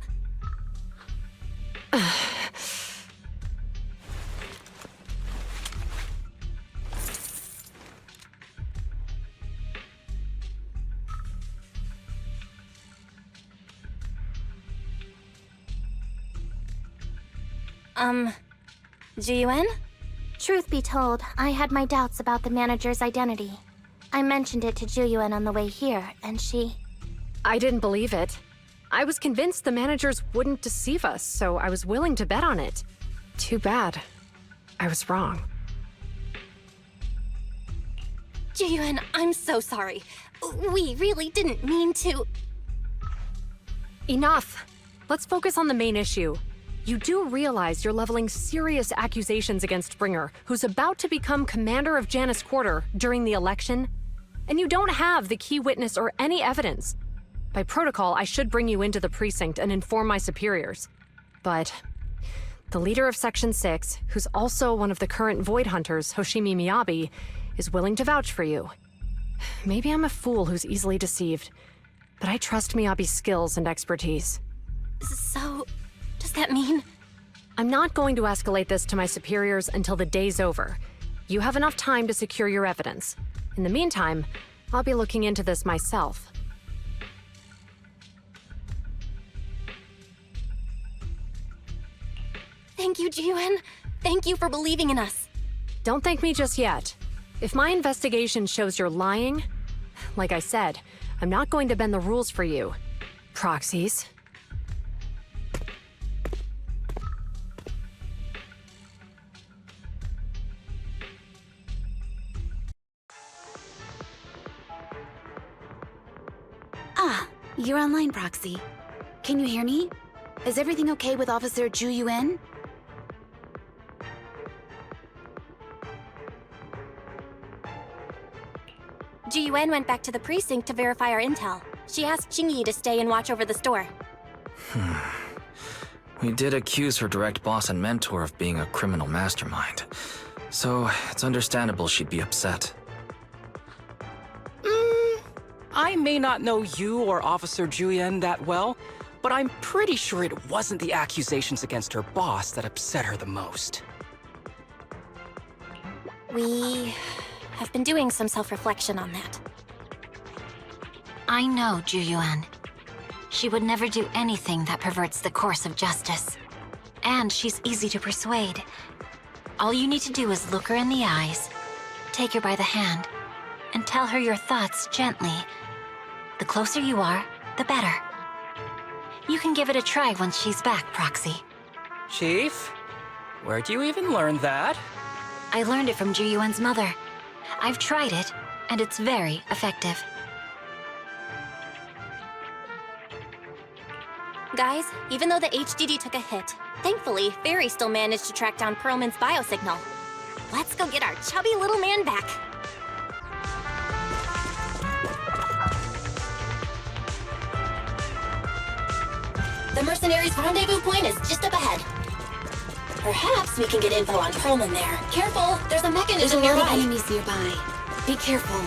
Juyuan? Truth be told, I had my doubts about the manager's identity. I mentioned it to Juyuan on the way here, and she... I didn't believe it. I was convinced the managers wouldn't deceive us, so I was willing to bet on it. Too bad. I was wrong. Juyuan, I'm so sorry. We really didn't mean to... Enough! Let's focus on the main issue. You do realize you're leveling serious accusations against Springer, who's about to become commander of Janus Quarter during the election? And you don't have the key witness or any evidence. By protocol, I should bring you into the precinct and inform my superiors. But the leader of Section 6, who's also one of the current Void Hunters, Hoshimi Miyabi, is willing to vouch for you. Maybe I'm a fool who's easily deceived, but I trust Miyabi's skills and expertise. So... does that mean? I'm not going to escalate this to my superiors until the day's over. You have enough time to secure your evidence. In the meantime, I'll be looking into this myself. Thank you, Juyuan. Thank you for believing in us. Don't thank me just yet. If my investigation shows you're lying, like I said, I'm not going to bend the rules for you. Proxies. You're online, Proxy. Can you hear me? Is everything okay with Officer Juyuan? Juyuan went back to the precinct to verify our intel. She asked Qingyi to stay and watch over the store. We did accuse her direct boss and mentor of being a criminal mastermind. So, it's understandable she'd be upset. I may not know you or Officer Juyuan that well, but I'm pretty sure it wasn't the accusations against her boss that upset her the most. We have been doing some self-reflection on that. I know Juyuan. She would never do anything that perverts the course of justice. And she's easy to persuade. All you need to do is look her in the eyes, take her by the hand, and tell her your thoughts gently. The closer you are, the better. You can give it a try once she's back, Proxy. Chief, where'd you even learn that? I learned it from Juyuan's mother. I've tried it, and it's very effective. Guys, even though the HDD took a hit, thankfully, Fairy still managed to track down Perlman's biosignal. Let's go get our chubby little man back. The mercenaries' rendezvous point is just up ahead. Perhaps we can get info on Perlman there. Careful, there's a mechanism There's a lot nearby. of enemies nearby. Be careful.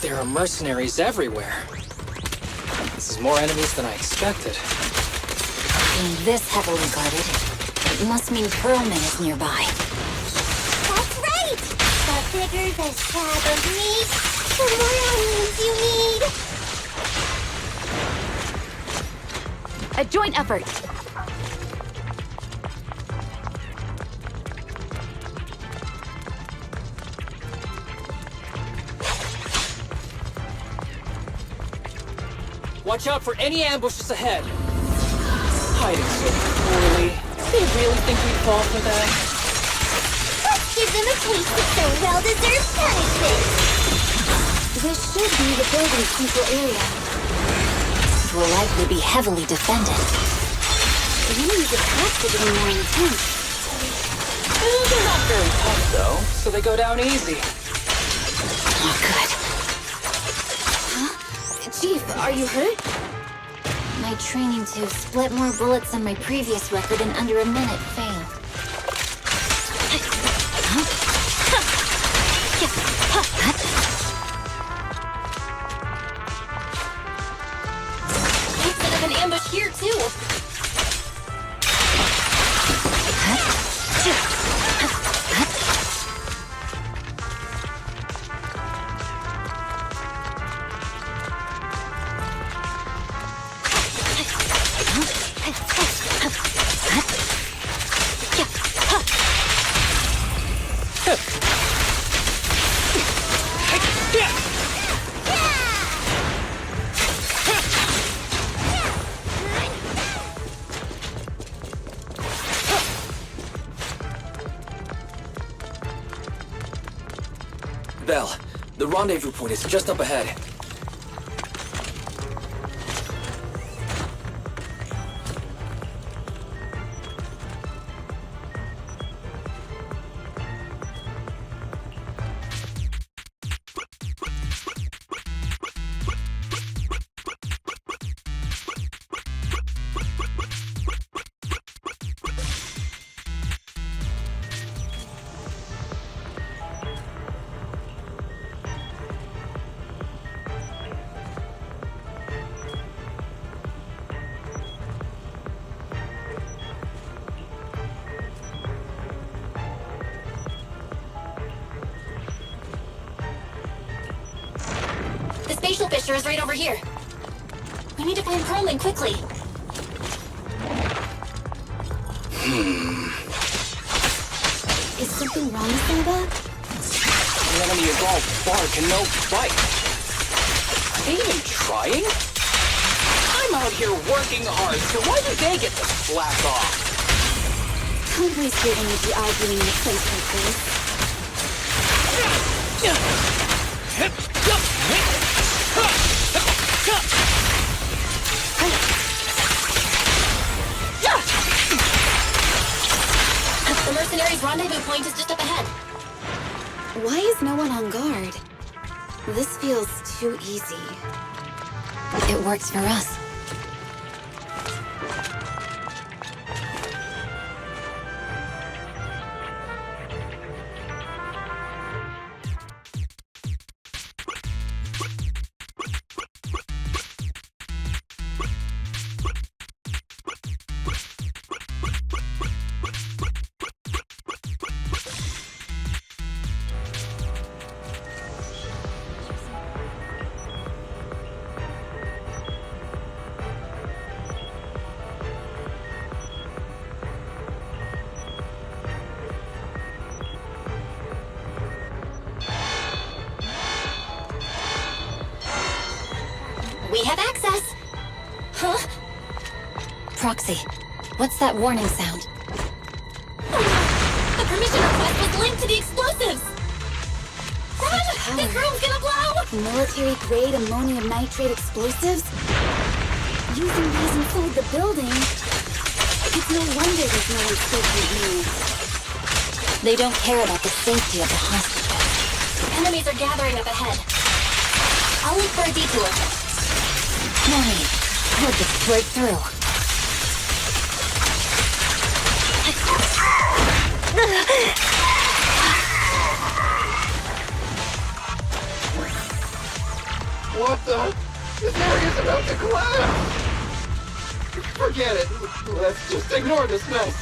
There are mercenaries everywhere. This is more enemies than I expected. Being this heavily guarded, it must mean Perlman is nearby. That's right! The bigger the slab of meat, the more onions you need! A joint effort. Watch out for any ambushes ahead. Hiding so poorly. They really think we'd fall for that? Let's give them a taste of their well-deserved punishment! This should be the building's central area. It will likely be heavily defended. The enemy's attacks are getting more intense. They're not very tough, though, so they go down easy. Oh, good. Chief, are you hurt? My training to split more bullets than my previous record in under a minute failed. We've set up an ambush here, too. Belle, the rendezvous point is just up ahead. The spatial fisher is right over here. We need to find Perlman quickly. Is something wrong with Nova? The enemy is all bark and no bite. Are they even trying? I'm out here working hard, so why do they get to slack off? Don't waste your energy arguing in a place like this. The mercenaries' rendezvous point is just up ahead. Why is no one on guard? This feels too easy. It works for us. We have access! Huh? Proxy, what's that warning sound? Oh no! The permission request was linked to the explosives! Run! This room's gonna blow! Military-grade ammonium nitrate explosives? Using these inside the building? It's no wonder there's no one stationed near. They don't care about the safety of the hostages. Enemies are gathering up ahead. I'll look for a detour. No need. We'll just break through. What the? This area's about to collapse! Forget it. Let's just ignore this mess.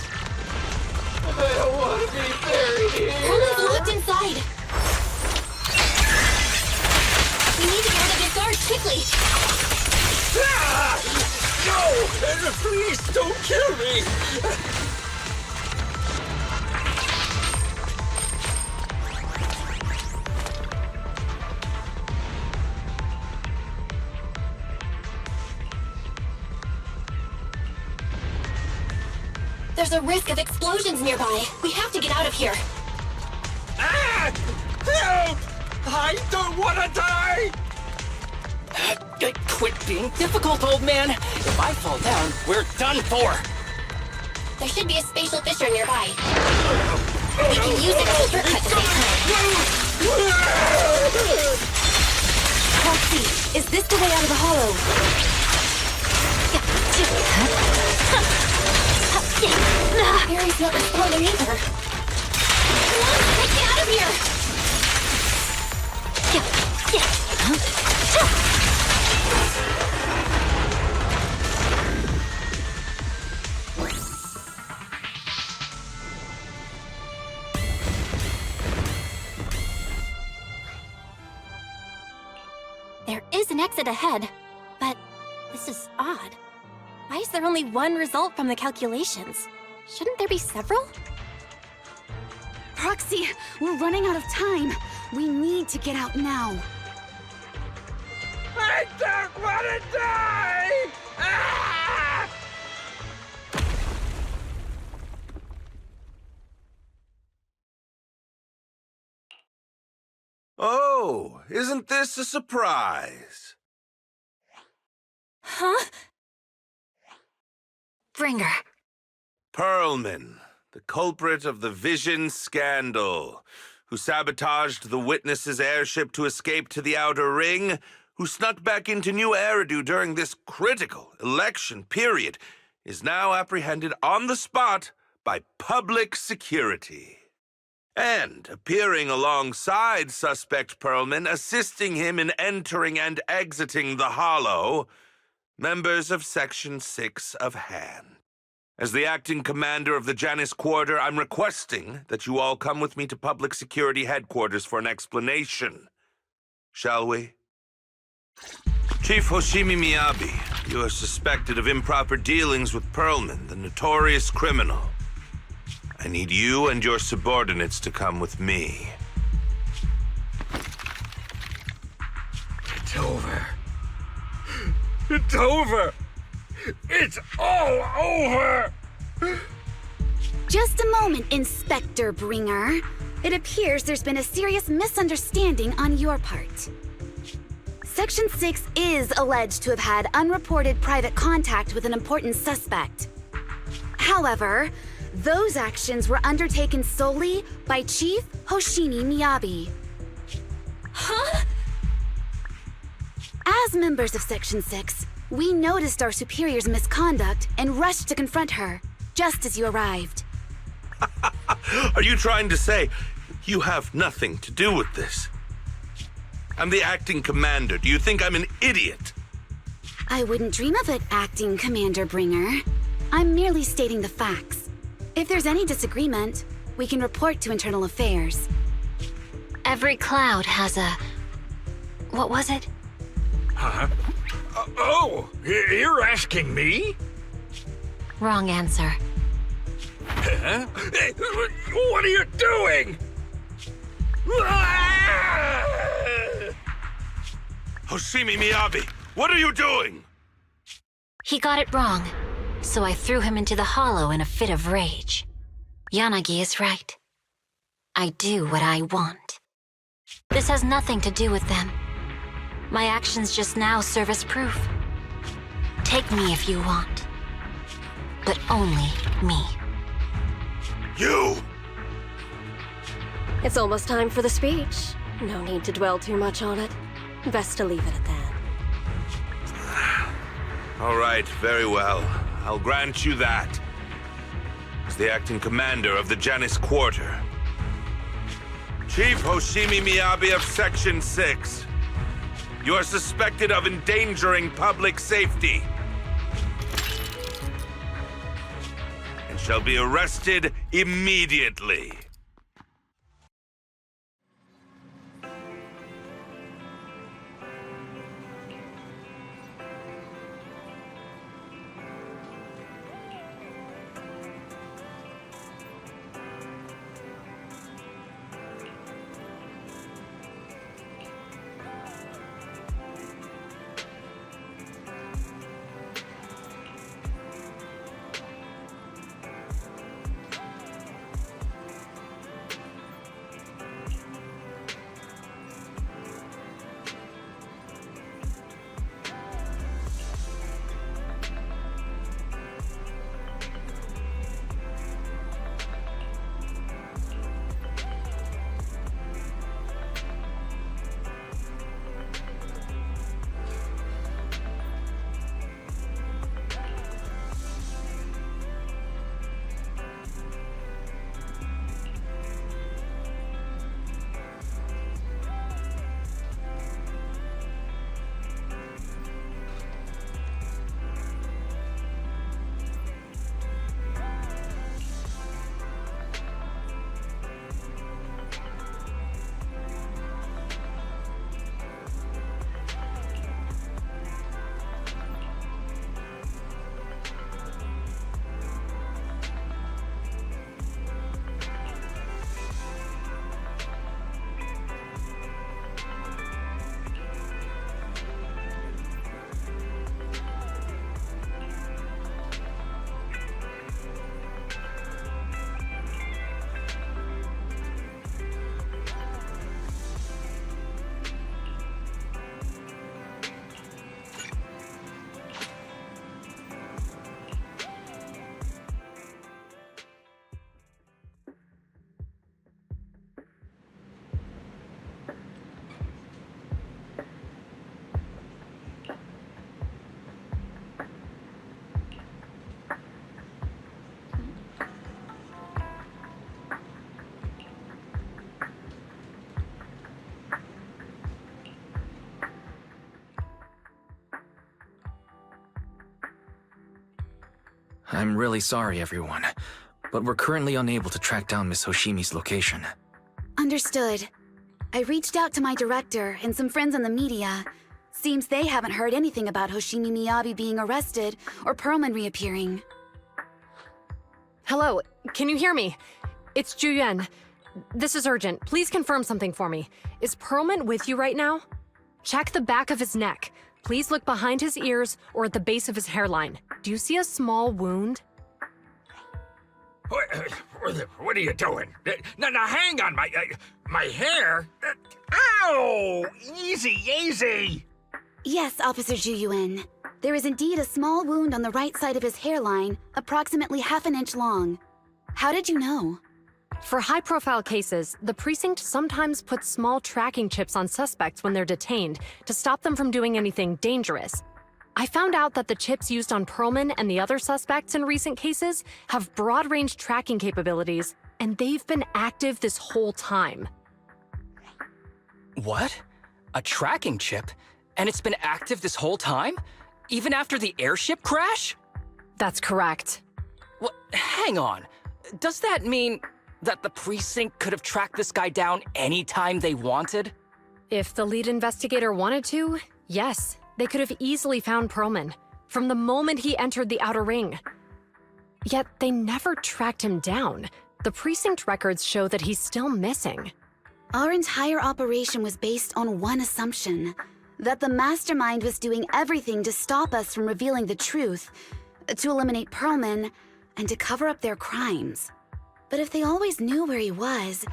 I don't want to be buried here. Herman's locked inside. We need to get rid of this guard quickly. Ah! No! Please don't kill me! There's a risk of explosions nearby. We have to get out of here. Ah! Help! I don't want to die! Quit being difficult, old man. If I fall down, we're done for. There should be a spatial fissure nearby. We can use it as a shortcut to make time. Proxy, is this the way out of the hollow? Barry's not responding either. Come on, let's get out of here! There is an exit ahead, but this is odd. Why is there only one result from the calculations? Shouldn't there be several? Proxy, we're running out of time. We need to get out now. I don't want to die! Ah! Oh, isn't this a surprise? Huh? Bringer. Perlman, the culprit of the Vision scandal, who sabotaged the Witness's airship to escape to the Outer Ring, who snuck back into New Eridu during this critical election period, is now apprehended on the spot by public security. And appearing alongside suspect Perlman, assisting him in entering and exiting the Hollow, members of Section 6 of Han. As the acting commander of the Janus Quarter, I'm requesting that you all come with me to Public Security Headquarters for an explanation. Shall we? Chief Hoshimi Miyabi, you are suspected of improper dealings with Perlman, the notorious criminal. I need you and your subordinates to come with me. It's over. It's over! It's all over! Just a moment, Inspector Bringer. It appears there's been a serious misunderstanding on your part. Section 6 is alleged to have had unreported private contact with an important suspect. However, Those actions were undertaken solely by Chief Hoshimi Miyabi. Huh? As members of Section 6, we noticed our superior's misconduct and rushed to confront her, just as you arrived. Are you trying to say you have nothing to do with this? I'm the acting commander. Do you think I'm an idiot? I wouldn't dream of it, Acting Commander Bringer. I'm merely stating the facts. If there's any disagreement, we can report to Internal Affairs. Every cloud has a... what was it? Huh? You're asking me? Wrong answer. Huh? What are you doing? Hoshimi Miyabi, what are you doing? He got it wrong, so I threw him into the hollow in a fit of rage. Yanagi is right. I do what I want. This has nothing to do with them. My actions just now serve as proof. Take me if you want. But only me. You! It's almost time for the speech. No need to dwell too much on it. Best to leave it at that. All right, very well. I'll grant you that. As the acting commander of the Janus Quarter. Chief Hoshimi Miyabi of Section 6. You are suspected of endangering public safety. And shall be arrested immediately. I'm really sorry, everyone, but we're currently unable to track down Miss Hoshimi's location. Understood. I reached out to my director and some friends in the media. Seems they haven't heard anything about Hoshimi Miyabi being arrested or Perlman reappearing. Hello, can you hear me? It's Juyuan. This is urgent. Please confirm something for me. Is Perlman with you right now? Check the back of his neck. Please look behind his ears or at the base of his hairline. Do you see a small wound? What are you doing? Now hang on, my hair? Ow! Easy, easy! Yes, Officer Juyuan. There is indeed a small wound on the right side of his hairline, approximately half an inch long. How did you know? For high-profile cases, the precinct sometimes puts small tracking chips on suspects when they're detained to stop them from doing anything dangerous. I found out that the chips used on Perlman and the other suspects in recent cases have broad-range tracking capabilities, and they've been active this whole time. What? A tracking chip? And it's been active this whole time? Even after the airship crash? That's correct. What? Hang on. Does that mean that the precinct could have tracked this guy down anytime they wanted? If the lead investigator wanted to, yes, they could have easily found Perlman from the moment he entered the Outer Ring. Yet they never tracked him down. The precinct records show that he's still missing. Our entire operation was based on one assumption, that the mastermind was doing everything to stop us from revealing the truth, to eliminate Perlman, and to cover up their crimes. But if they always knew where he was,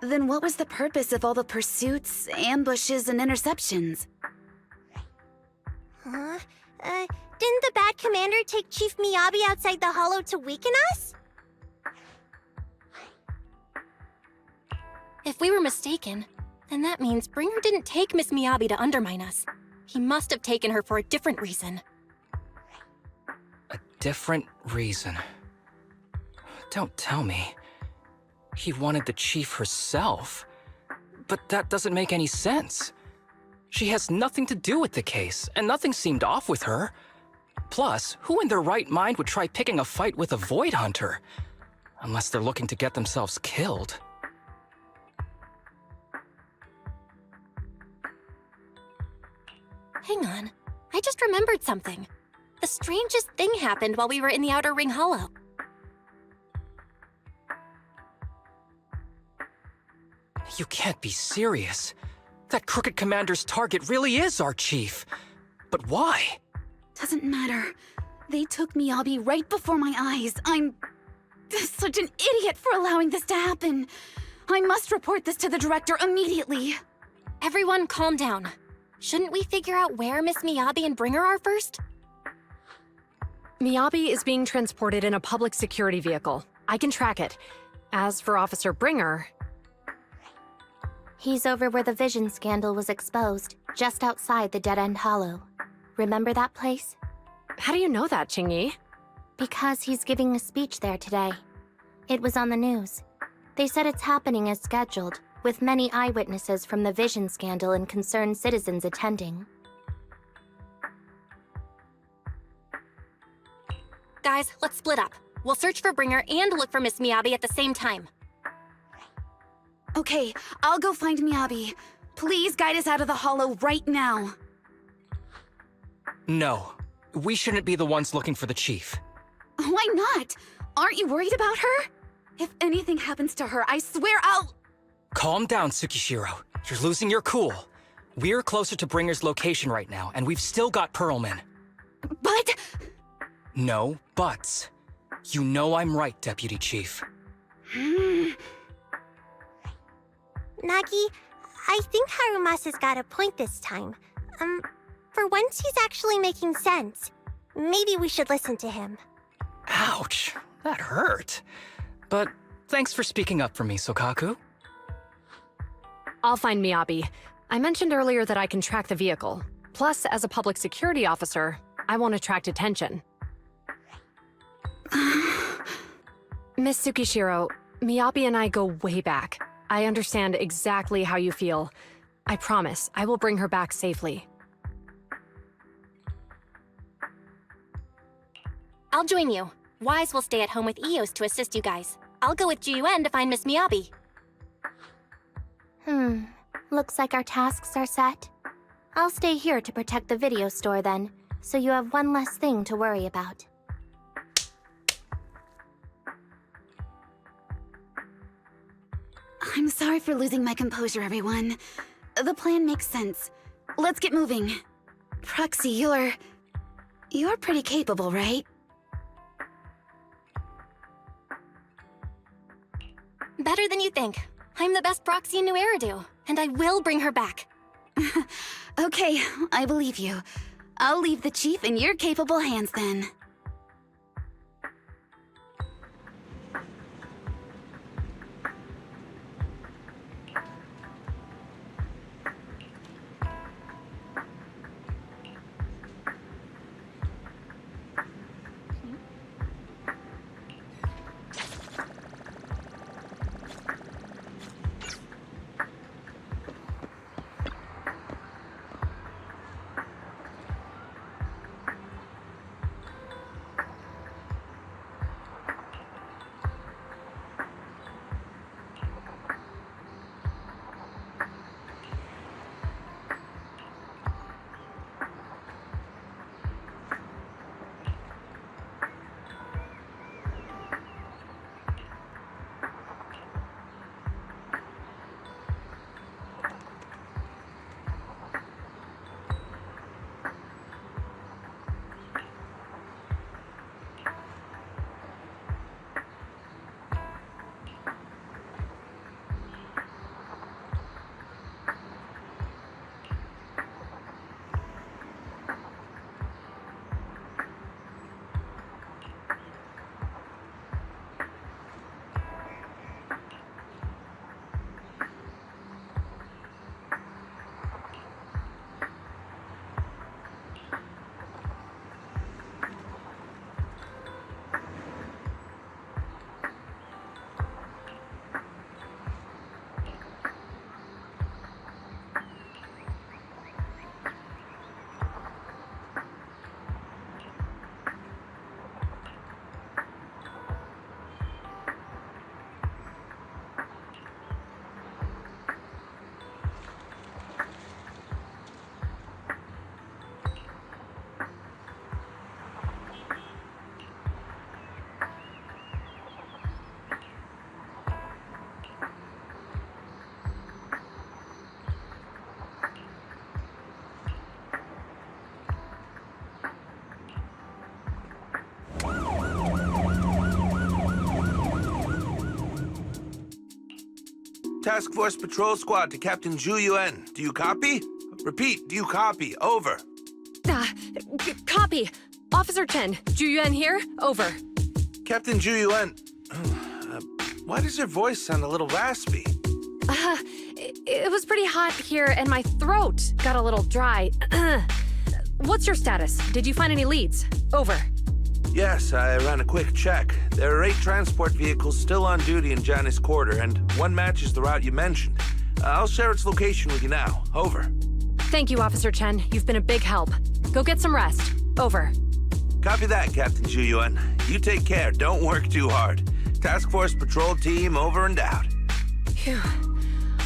then what was the purpose of all the pursuits, ambushes, and interceptions? Huh? Didn't the bad commander take Chief Miyabi outside the hollow to weaken us? If we were mistaken, then that means Bringer didn't take Miss Miyabi to undermine us. He must have taken her for a different reason. A different reason? Don't tell me. He wanted the chief herself. But that doesn't make any sense. She has nothing to do with the case, and nothing seemed off with her. Plus, who in their right mind would try picking a fight with a Void Hunter? Unless they're looking to get themselves killed. Hang on. I just remembered something. The strangest thing happened while we were in the Outer Ring Hollow. You can't be serious. That crooked commander's target really is our chief. But why? Doesn't matter. They took Miyabi right before my eyes. I'm such an idiot for allowing this to happen. I must report this to the director immediately. Everyone calm down. Shouldn't we figure out where Miss Miyabi and Bringer are first? Miyabi is being transported in a public security vehicle. I can track it. As for Officer Bringer... He's over where the Vision scandal was exposed, just outside the Dead End Hollow. Remember that place? How do you know that, Qingyi? Because he's giving a speech there today. It was on the news. They said it's happening as scheduled, with many eyewitnesses from the Vision scandal and concerned citizens attending. Guys, let's split up. We'll search for Bringer and look for Miss Miyabi at the same time. Okay, I'll go find Miyabi. Please guide us out of the hollow right now. No. We shouldn't be the ones looking for the chief. Why not? Aren't you worried about her? If anything happens to her, I swear I'll... Calm down, Tsukishiro. You're losing your cool. We're closer to Bringer's location right now, and we've still got Perlman. But... No buts. You know I'm right, Deputy Chief. Nagi, I think Harumasa's got a point this time. For once he's actually making sense. Maybe we should listen to him. Ouch, that hurt. But thanks for speaking up for me, Sokaku. I'll find Miyabi. I mentioned earlier that I can track the vehicle. Plus, as a public security officer, I won't attract attention. Miss Tsukishiro, Miyabi and I go way back. I understand exactly how you feel. I promise, I will bring her back safely. I'll join you. Wise will stay at home with Eos to assist you guys. I'll go with GUN to find Miss Miyabi. Looks like our tasks are set. I'll stay here to protect the video store then, so you have one less thing to worry about. I'm sorry for losing my composure, everyone. The plan makes sense. Let's get moving. Proxy, you're pretty capable, right? Better than you think. I'm the best proxy in New Eridu, and I will bring her back. Okay, I believe you. I'll leave the chief in your capable hands then. Task Force Patrol Squad to Captain Zhu Yuan. Do you copy? Repeat, do you copy? Over. Copy. Officer Chen, Zhu Yuan here. Over. Captain Zhu Yuan, why does your voice sound a little raspy? It was pretty hot here, and my throat got a little dry. What's your status? Did you find any leads? Over. Yes, I ran a quick check. There are 8 transport vehicles still on duty in Janus Quarter, and one matches the route you mentioned. I'll share its location with you now. Over. Thank you, Officer Chen. You've been a big help. Go get some rest. Over. Copy that, Captain Zhu Yuan. You take care. Don't work too hard. Task Force Patrol Team over and out. Phew.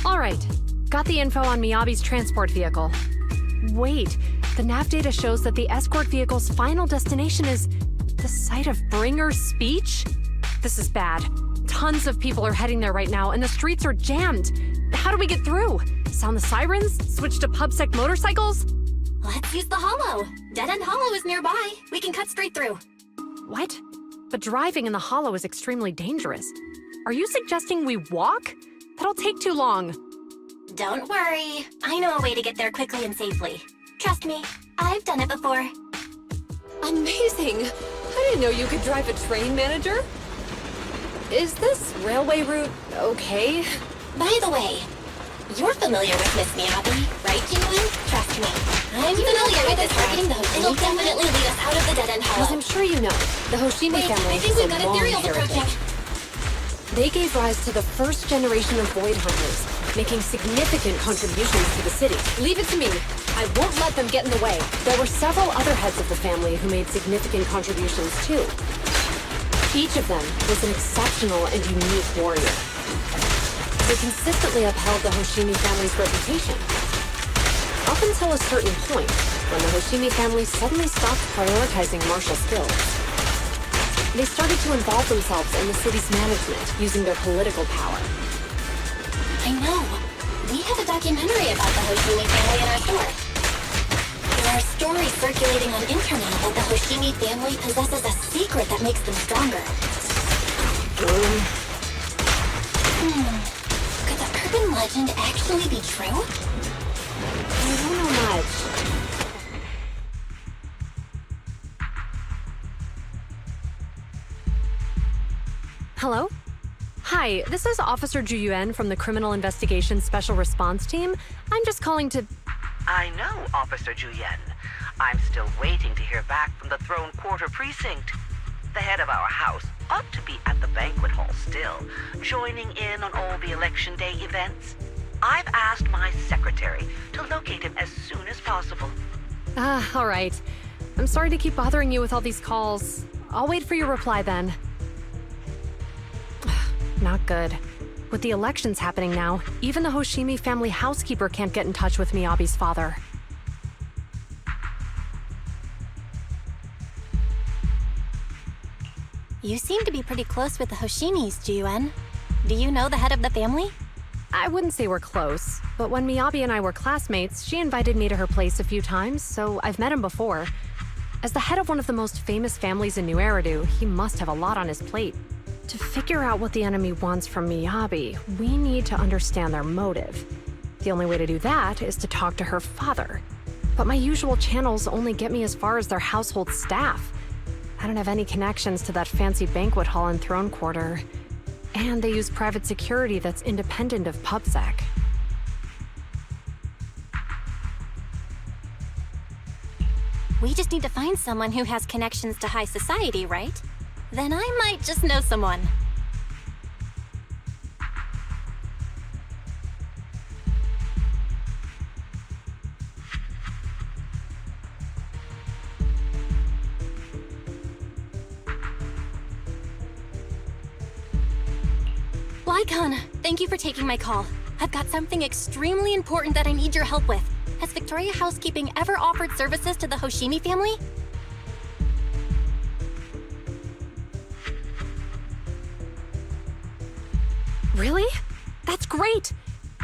All right. Got the info on Miyabi's transport vehicle. Wait, the nav data shows that the escort vehicle's final destination is the site of Bringer's speech? This is bad. Tons of people are heading there right now, and the streets are jammed. How do we get through? Sound the sirens? Switch to PubSec motorcycles? Let's use the hollow. Dead End Hollow is nearby. We can cut straight through. What? But driving in the hollow is extremely dangerous. Are you suggesting we walk? That'll take too long. Don't worry. I know a way to get there quickly and safely. Trust me, I've done it before. Amazing! I didn't know you could drive a train, manager. Is this railway route okay? By the way, you're familiar with Miss Miyabi, right, Jinwin? Trust me. I'm familiar with this route. It'll definitely lead us out of the dead-end hollow. As I'm sure you know, the Hoshimi family I think has we've a got long ethereals approaching. heritage. They gave rise to the first generation of Void Hunters, making significant contributions to the city. Leave it to me. I won't let them get in the way. There were several other heads of the family who made significant contributions too. Each of them was an exceptional and unique warrior. They consistently upheld the Hoshimi family's reputation. Up until a certain point, when the Hoshimi family suddenly stopped prioritizing martial skills. They started to involve themselves in the city's management, using their political power. I know. We have a documentary about the Hoshimi family in our store. There are stories circulating on internet that the Hoshimi family possesses a secret that makes them stronger. Could the urban legend actually be true? I don't know much. Hello? Hi, this is Officer Zhu Yuan from the Criminal Investigation Special Response Team. I'm just calling to... I know, Officer Zhu Yuan. I'm still waiting to hear back from the Throne Quarter Precinct. The head of our house ought to be at the banquet hall still, joining in on all the Election Day events. I've asked my secretary to locate him as soon as possible. All right. I'm sorry to keep bothering you with all these calls. I'll wait for your reply then. Not good. With the elections happening now, even the Hoshimi family housekeeper can't get in touch with Miyabi's father. You seem to be pretty close with the Hoshimis, Jiyuan. Do you know the head of the family? I wouldn't say we're close, but when Miyabi and I were classmates, she invited me to her place a few times, so I've met him before. As the head of one of the most famous families in New Eridu, he must have a lot on his plate. To figure out what the enemy wants from Miyabi, we need to understand their motive. The only way to do that is to talk to her father. But my usual channels only get me as far as their household staff. I don't have any connections to that fancy banquet hall in Throne Quarter. And they use private security that's independent of PubSec. We just need to find someone who has connections to high society, right? Then I might just know someone. Lycon, thank you for taking my call. I've got something extremely important that I need your help with. Has Victoria Housekeeping ever offered services to the Hoshimi family? Really? That's great!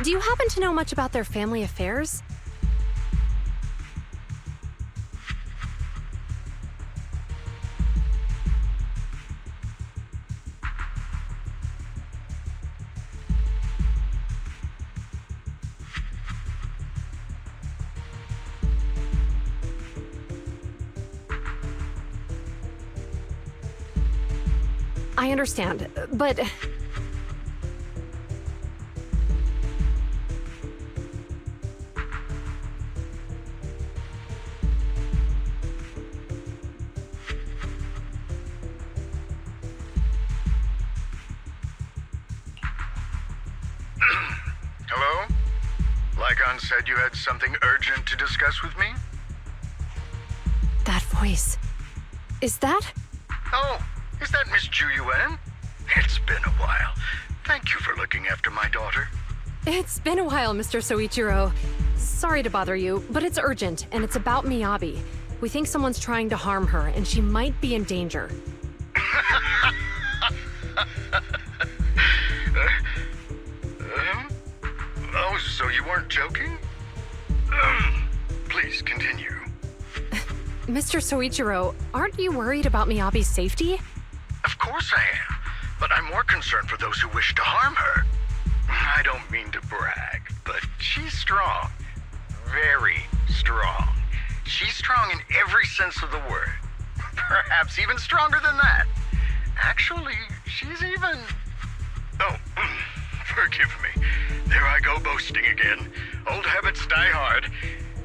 Do you happen to know much about their family affairs? I understand, but... Hello? Lycon said you had something urgent to discuss with me? That voice... Is that? Oh, is that Miss Ju Yuan? It's been a while. Thank you for looking after my daughter. It's been a while, Mr. Soichiro. Sorry to bother you, but it's urgent, and it's about Miyabi. We think someone's trying to harm her, and she might be in danger. Oh, so you weren't joking? Please continue. Mr. Soichiro, aren't you worried about Miyabi's safety? Of course I am, but I'm more concerned for those who wish to harm her. I don't mean to brag, but she's strong. Very strong. She's strong in every sense of the word. Perhaps even stronger than that. Actually, she's even... Oh, forgive me. There I go boasting again. Old habits die hard.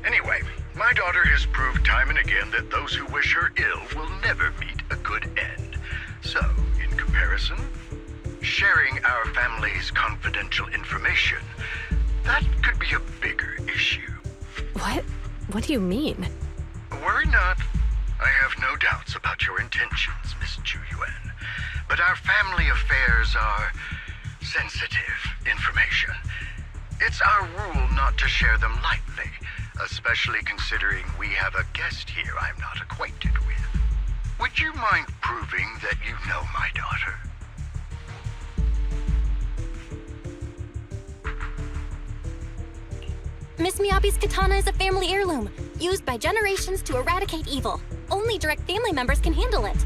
Anyway, my daughter has proved time and again that those who wish her ill will never meet a good end. So, in comparison, sharing our family's confidential information, that could be a bigger issue. What? What do you mean? Worry not. I have no doubts about your intentions, Miss Ju Yuan. But our family affairs are sensitive information. It's our rule not to share them lightly, especially considering we have a guest here I'm not acquainted with. Would you mind proving that you know my daughter? Miss Miyabi's katana is a family heirloom, used by generations to eradicate evil. Only direct family members can handle it.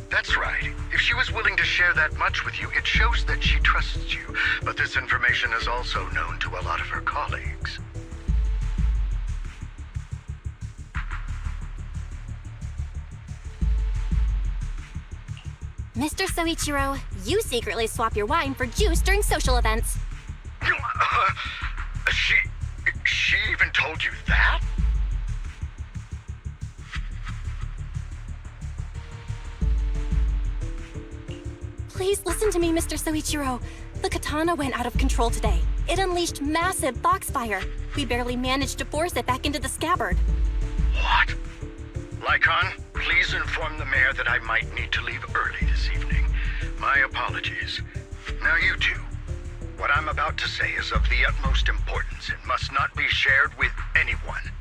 That's right. If she was willing to share that much with you, it shows that she trusts you. But this information is also known to a lot of her colleagues. Mr. Soichiro, you secretly swap your wine for juice during social events. She even told you that? Please listen to me, Mr. Soichiro. The katana went out of control today. It unleashed massive foxfire. We barely managed to force it back into the scabbard. What? Lycon, please inform the mayor that I might need to leave early this evening. My apologies. Now you two. What I'm about to say is of the utmost importance and must not be shared with anyone.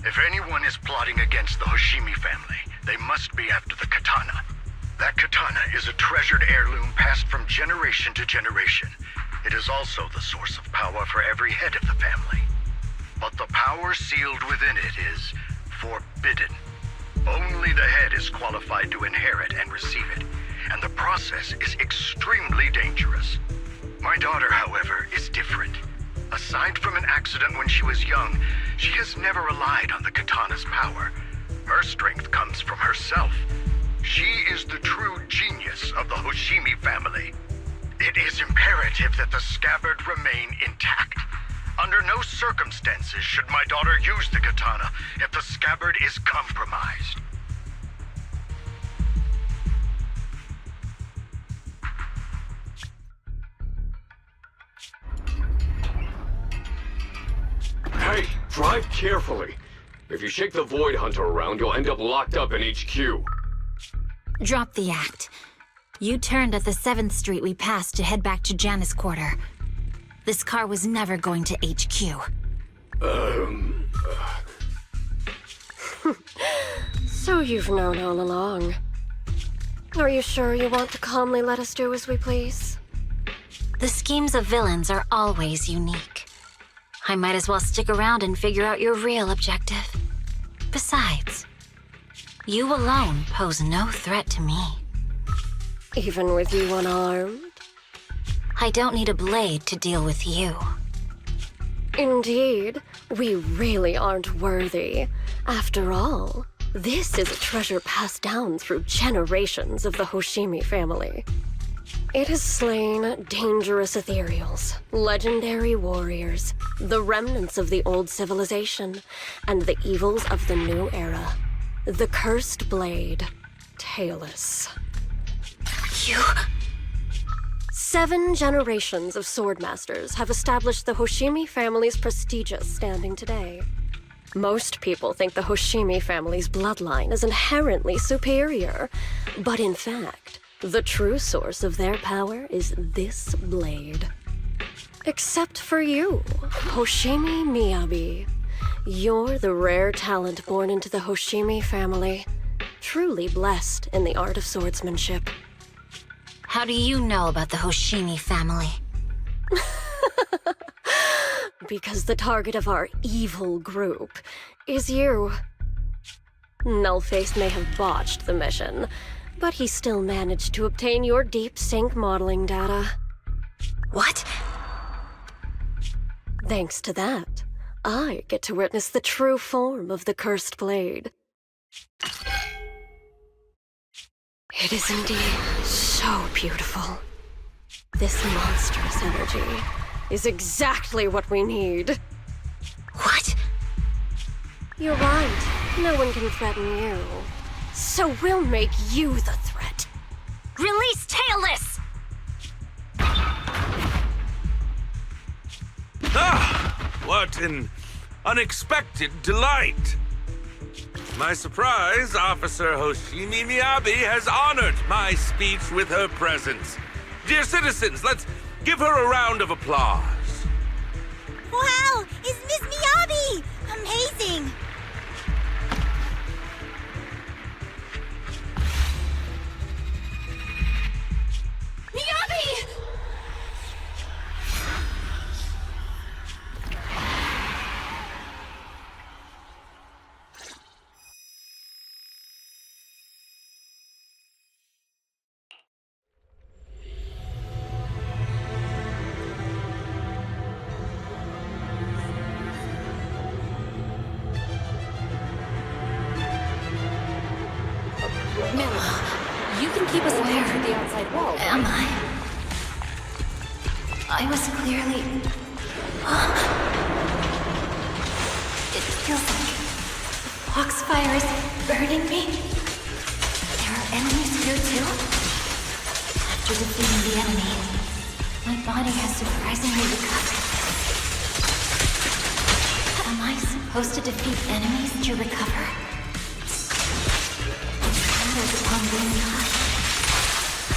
If anyone is plotting against the Hoshimi family, they must be after the katana. That katana is a treasured heirloom passed from generation to generation. It is also the source of power for every head of the family. But the power sealed within it is forbidden. Only the head is qualified to inherit and receive it, and the process is extremely dangerous. My daughter, however, is different. Aside from an accident when she was young, she has never relied on the katana's power. Her strength comes from herself. She is the true genius of the Hoshimi family. It is imperative that the scabbard remain intact. Under no circumstances should my daughter use the katana if the scabbard is compromised. Hey, drive carefully. If you shake the Void Hunter around, you'll end up locked up in HQ. Drop the act. You turned at the 7th Street we passed to head back to Janus Quarter. This car was never going to HQ. So you've known all along. Are you sure you want to calmly let us do as we please? The schemes of villains are always unique. I might as well stick around and figure out your real objective. Besides, you alone pose no threat to me. Even with you unarmed? I don't need a blade to deal with you. Indeed, we really aren't worthy. After all, This is a treasure passed down through generations of the Hoshimi family. It has slain dangerous ethereals, legendary warriors, the remnants of the old civilization, and the evils of the new era. The cursed blade, Tailless. You... 7 generations of swordmasters have established the Hoshimi family's prestigious standing today. Most people think the Hoshimi family's bloodline is inherently superior, but in fact, the true source of their power is this blade. Except for you, Hoshimi Miyabi. You're the rare talent born into the Hoshimi family, truly blessed in the art of swordsmanship. How do you know about the Hoshimi family? Because the target of our evil group is you. Nullface may have botched the mission, but he still managed to obtain your deep sync modeling data. What? Thanks to that, I get to witness the true form of the cursed blade. It is indeed so beautiful. This monstrous energy is exactly what we need. What? You're right. No one can threaten you. So we'll make you the threat. Release Tailless! Ah! What an unexpected delight! My surprise, Officer Hoshimi Miyabi has honored my speech with her presence. Dear citizens, let's give her a round of applause. Wow! It's Miss Miyabi! Amazing! Miyabi! You can keep us away from the outside wall. Am I? I was clearly... It feels like the foxfire is burning me. There are enemies here too? After defeating the enemy, my body has surprisingly recovered. Am I supposed to defeat enemies to recover? Upon being caught.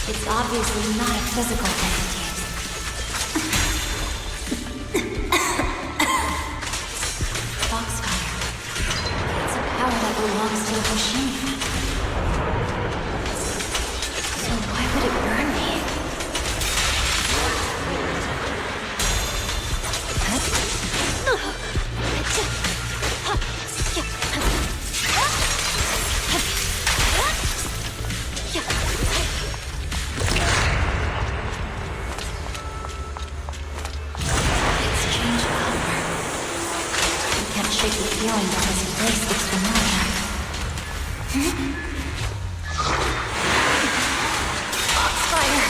It's obviously not a physical entity. Foxfire. It's a power that belongs to the Hoshimi. So why would it burn me? Feeling that this place looks familiar. Foxfire!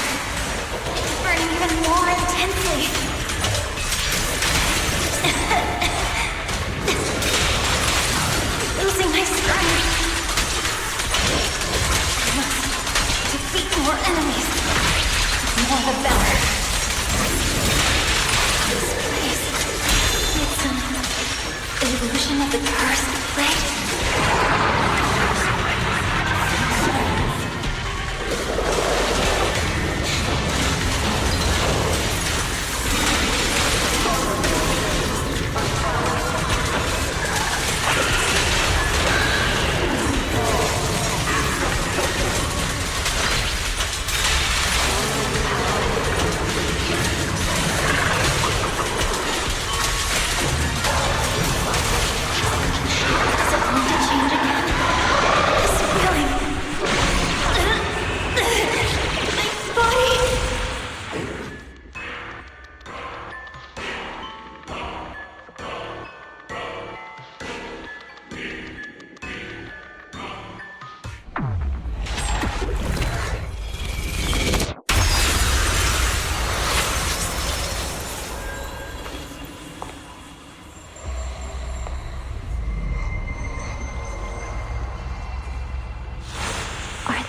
It's burning even more intensely. Losing my strength. I must defeat more enemies. The more the better. This place needs some illusion of the cursed blade.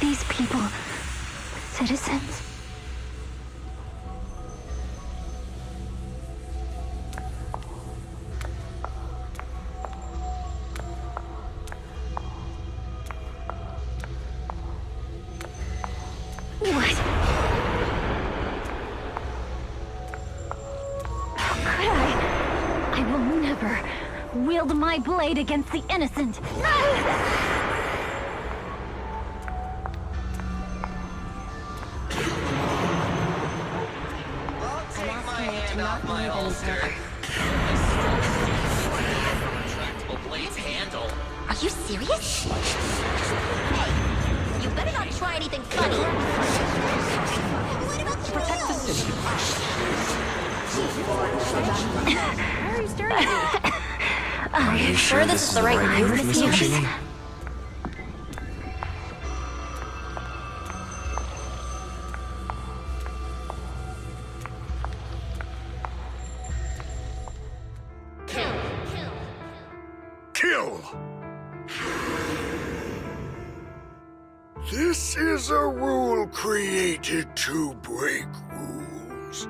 these people citizens? What? How could I? I will never wield my blade against the innocent. Take my hand off my holster. Retractable blade's handle. Are you serious? You better not try anything funny. To protect the city. Why are you staring at me? Are you sure this is the right move, Miss Hoshimi? Kill! This is a rule created to break rules.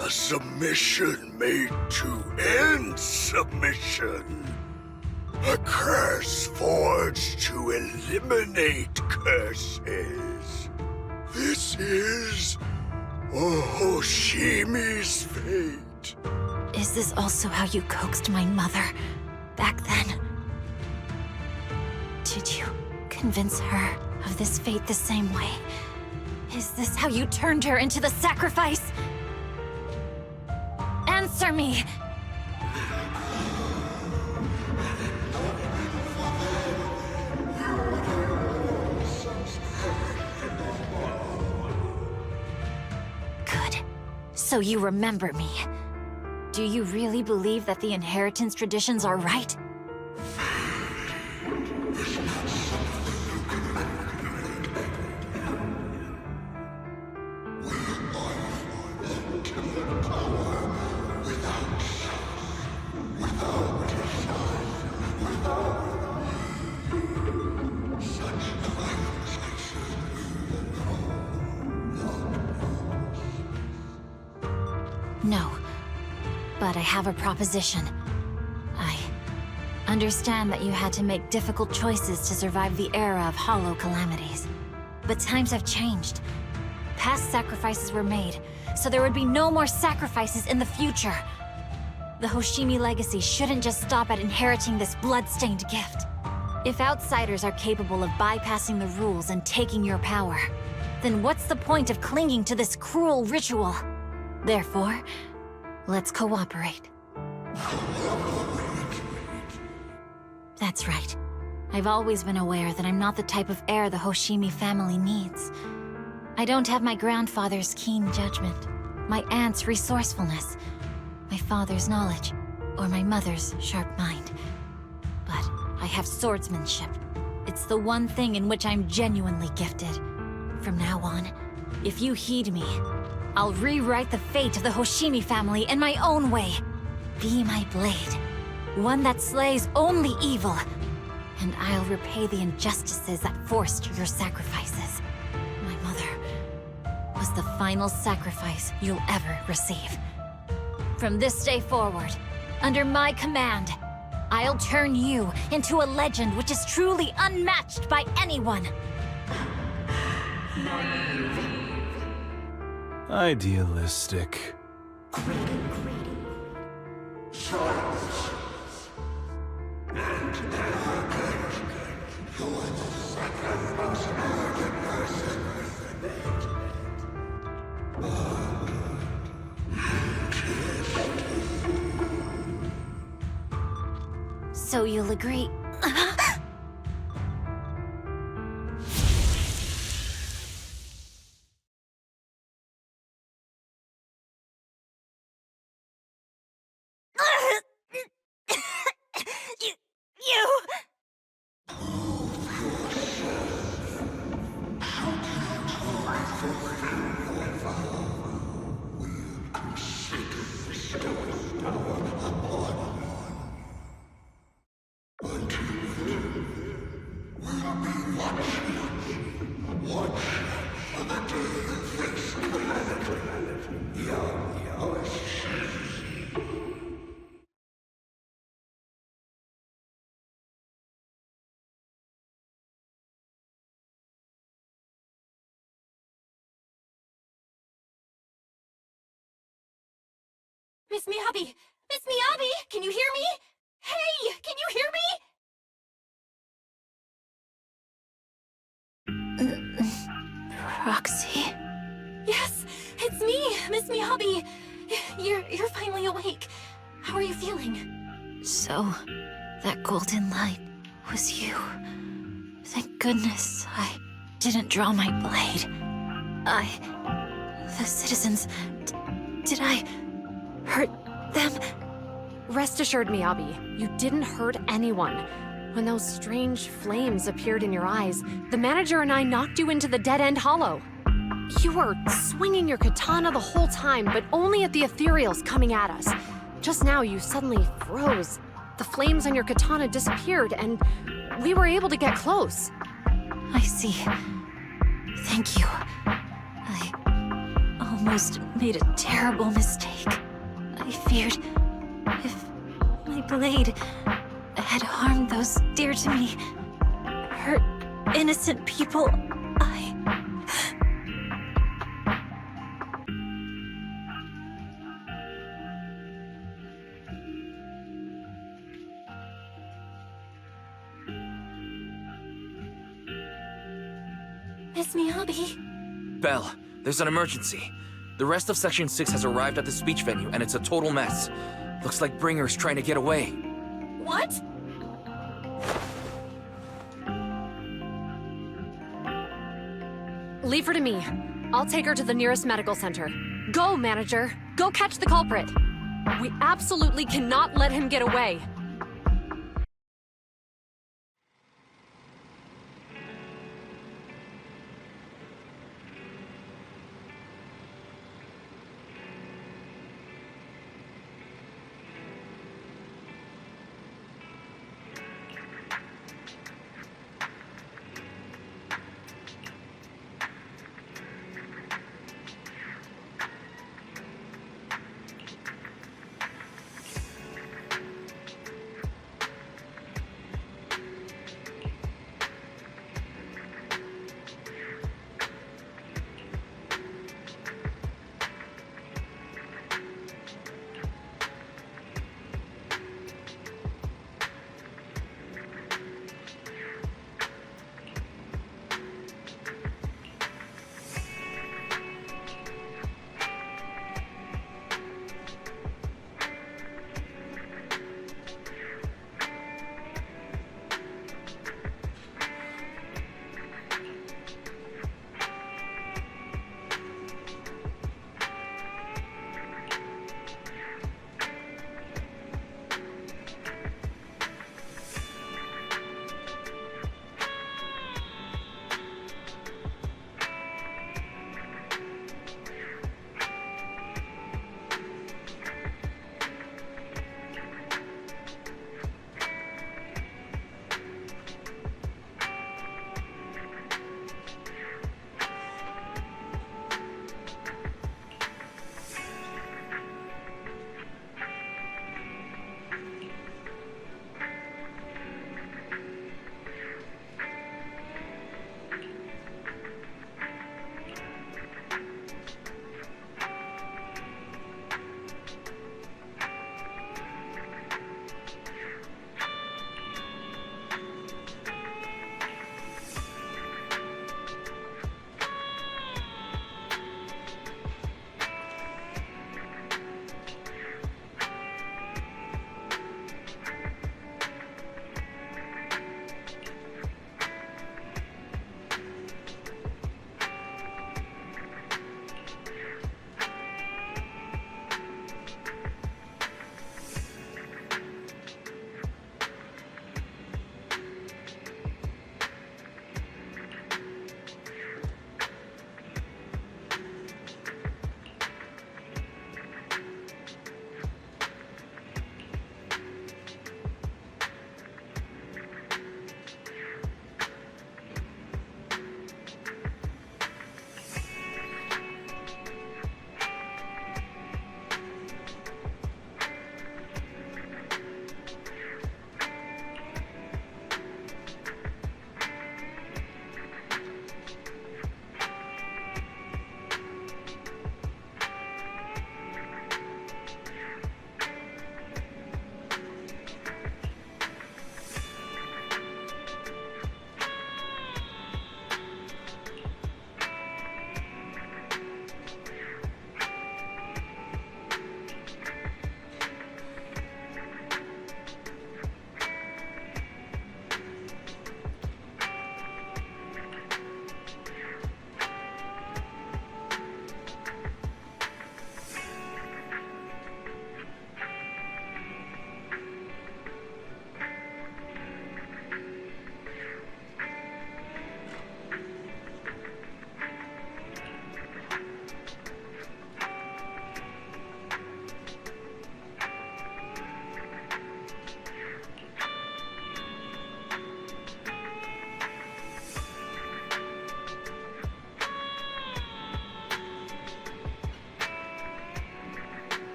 A submission made to end submission. A curse forged to eliminate curses. This is Hoshimi's fate. Is this also how you coaxed my mother back then? Did you convince her of this fate the same way? Is this how you turned her into the sacrifice? Answer me! Good. So you remember me. Do you really believe that the inheritance traditions are right? No. But I have a proposition. I understand that you had to make difficult choices to survive the era of hollow calamities. But times have changed. Past sacrifices were made, so there would be no more sacrifices in the future. The Hoshimi legacy shouldn't just stop at inheriting this blood-stained gift. If outsiders are capable of bypassing the rules and taking your power, then what's the point of clinging to this cruel ritual? Therefore, let's cooperate. That's right. I've always been aware that I'm not the type of heir the Hoshimi family needs. I don't have my grandfather's keen judgment, my aunt's resourcefulness, my father's knowledge, or my mother's sharp mind. But I have swordsmanship. It's the one thing in which I'm genuinely gifted. From now on, if you heed me, I'll rewrite the fate of the Hoshimi family in my own way. Be my blade, one that slays only evil, and I'll repay the injustices that forced your sacrifices. My mother was the final sacrifice you'll ever receive. From this day forward, under my command, I'll turn you into a legend which is truly unmatched by anyone. Idealistic. So you'll agree? Miss Miyabi! Miss Miyabi! Can you hear me? Hey! Can you hear me? Proxy? Yes, it's me, Miss Miyabi. You're finally awake. How are you feeling? So, that golden light was you. Thank goodness I didn't draw my blade. The citizens... did I hurt them? Rest assured, Miyabi, you didn't hurt anyone. When those strange flames appeared in your eyes, the manager and I knocked you into the dead-end hollow. You were swinging your katana the whole time, but only at the ethereals coming at us. Just now, you suddenly froze. The flames on your katana disappeared, and we were able to get close. I see. Thank you. I almost made a terrible mistake. I feared if my blade had harmed those dear to me, hurt innocent people, Miss Miyabi? Belle, there's an emergency. The rest of Section 6 has arrived at the speech venue, and it's a total mess. Looks like Bringer's trying to get away. What? Leave her to me. I'll take her to the nearest medical center. Go, manager. Go catch the culprit. We absolutely cannot let him get away.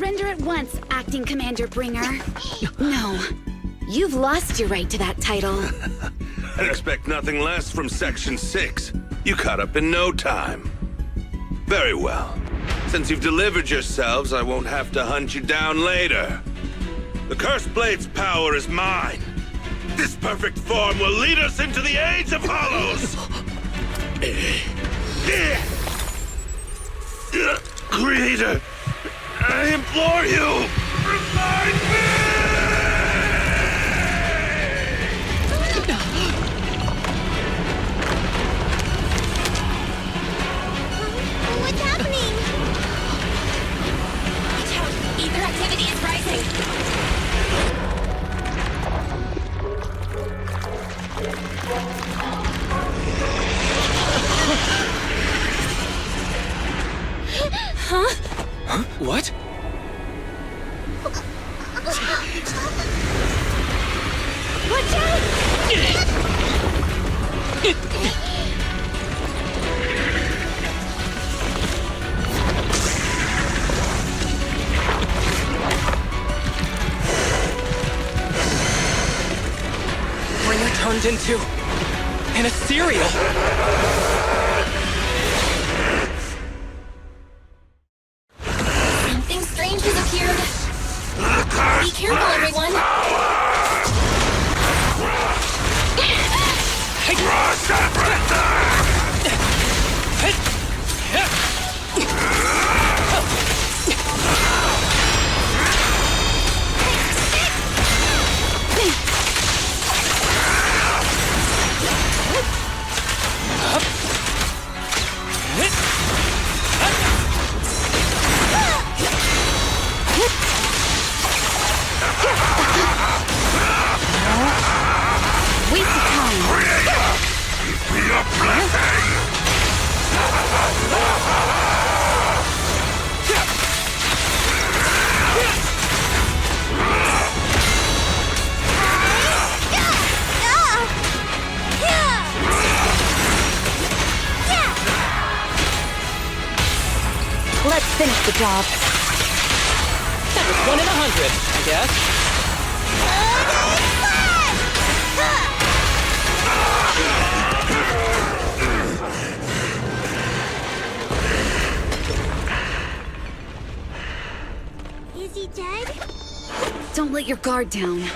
Surrender at once, Acting Commander Bringer. No. You've lost your right to that title. I'd expect nothing less from Section 6. You caught up in no time. Very well. Since you've delivered yourselves, I won't have to hunt you down later. The Cursed Blade's power is mine. This perfect form will lead us into the Age of Hollows! Creator, I implore you, revive me! What's happening? Watch out! Ether activity is rising! Huh? What? Watch out! Bringer turned into a cereal. Something strange has appeared. Be careful, everyone. Waste of time. Let's finish the job. That was 1 in 100, I guess. Is he dead? Don't let your guard down.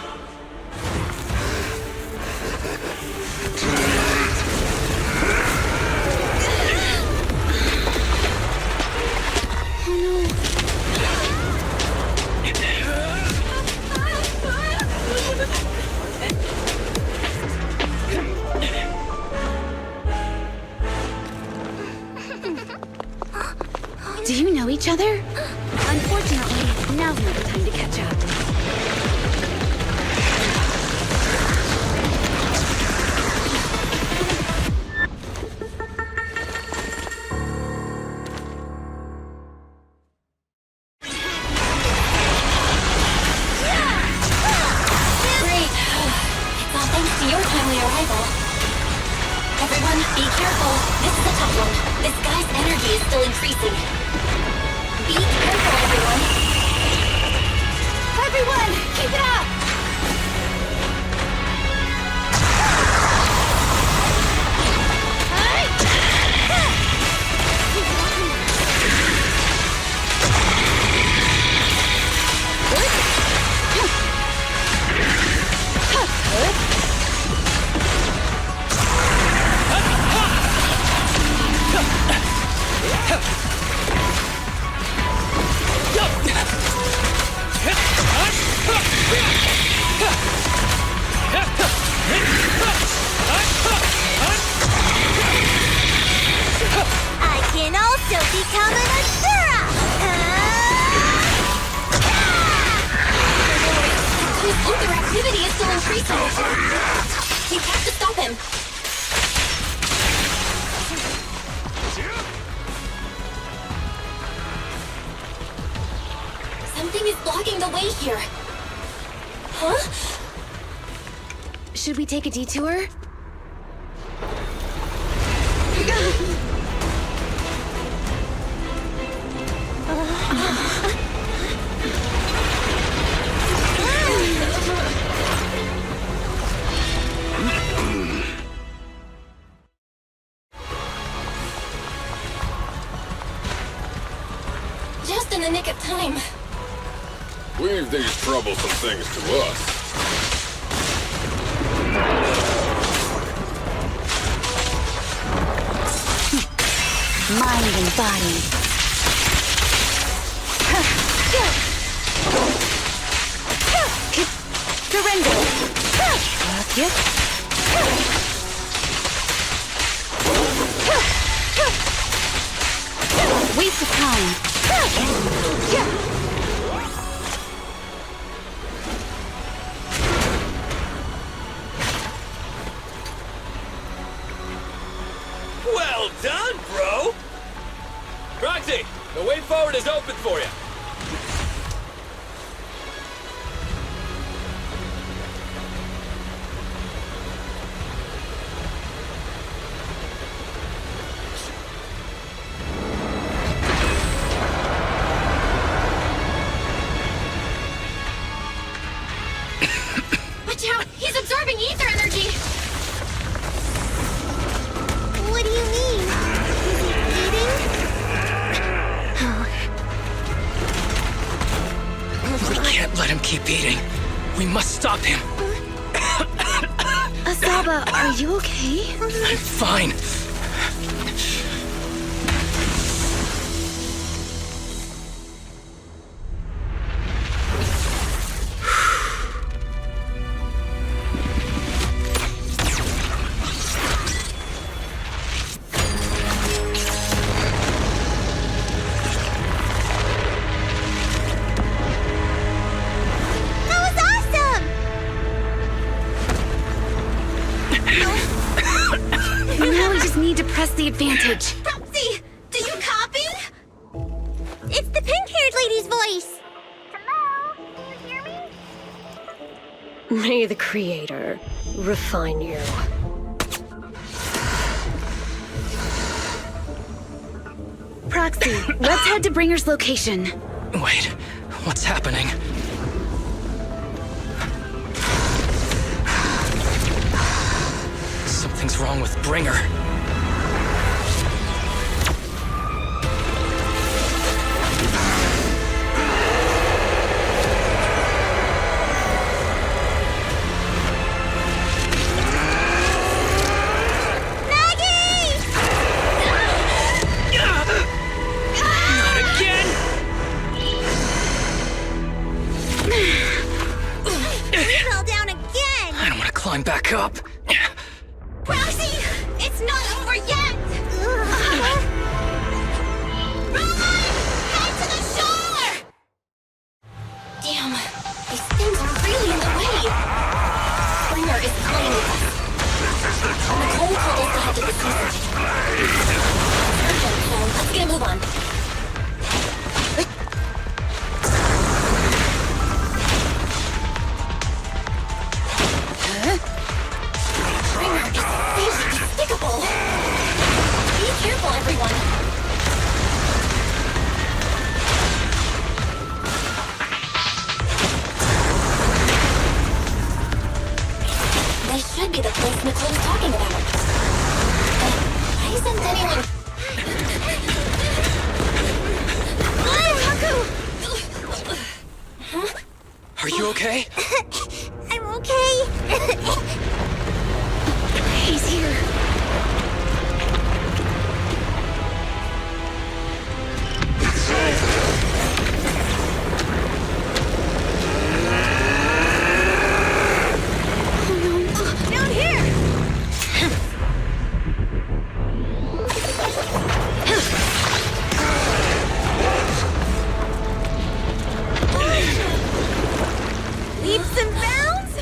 Do you know each other? Unfortunately, now's not the time to catch up. Great. It's all thanks to your timely arrival. Everyone, be careful. This is a tough one. This guy's energy is still increasing. Be careful, everyone. Everyone, keep it up! I can also become an Asura! His ether activity is still increasing. We have to stop him. Something is blocking the way here. Huh? Should we take a detour? in the nick of time. Leave these troublesome things to us. Mind and body. Surrender. Yep. Waste of time. Well done, bro! Proxy, the way forward is open for you. Watch out! He's absorbing ether energy! What do you mean? Is he eating? We can't let him keep eating. We must stop him. Asaba, are you okay? I'm fine. Now we just need to press the advantage. Proxy, do you copy? It's the pink-haired lady's voice. Hello? Can you hear me? May the Creator refine you. Proxy, let's head to Bringer's location. Wait, what's happening? Something's wrong with Bringer. Climb back up. Proxy, it's not over yet. Run! Head to the shore! Damn, these things are really in the way. Springer is playing with us. Nicole told us to head to the seaside. Urgent, so let's get a move on. Be careful, everyone. This should be the place Nicole was talking about. Why isn't anyone... Huh? Are you okay? I'm okay. He's here. Down here! Leaps and bounds?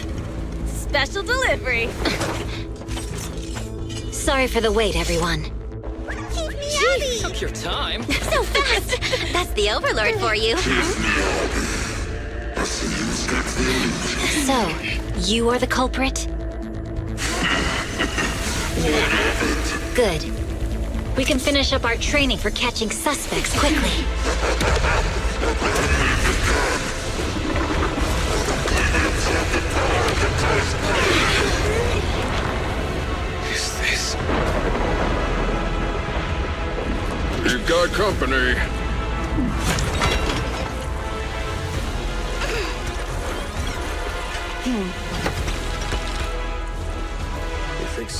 Special delivery. Sorry for the wait, everyone. Keep me happy! Took your time. So fast! That's the Overlord for you. So, you are the culprit? Good. We can finish up our training for catching suspects quickly. Is this? You've got company.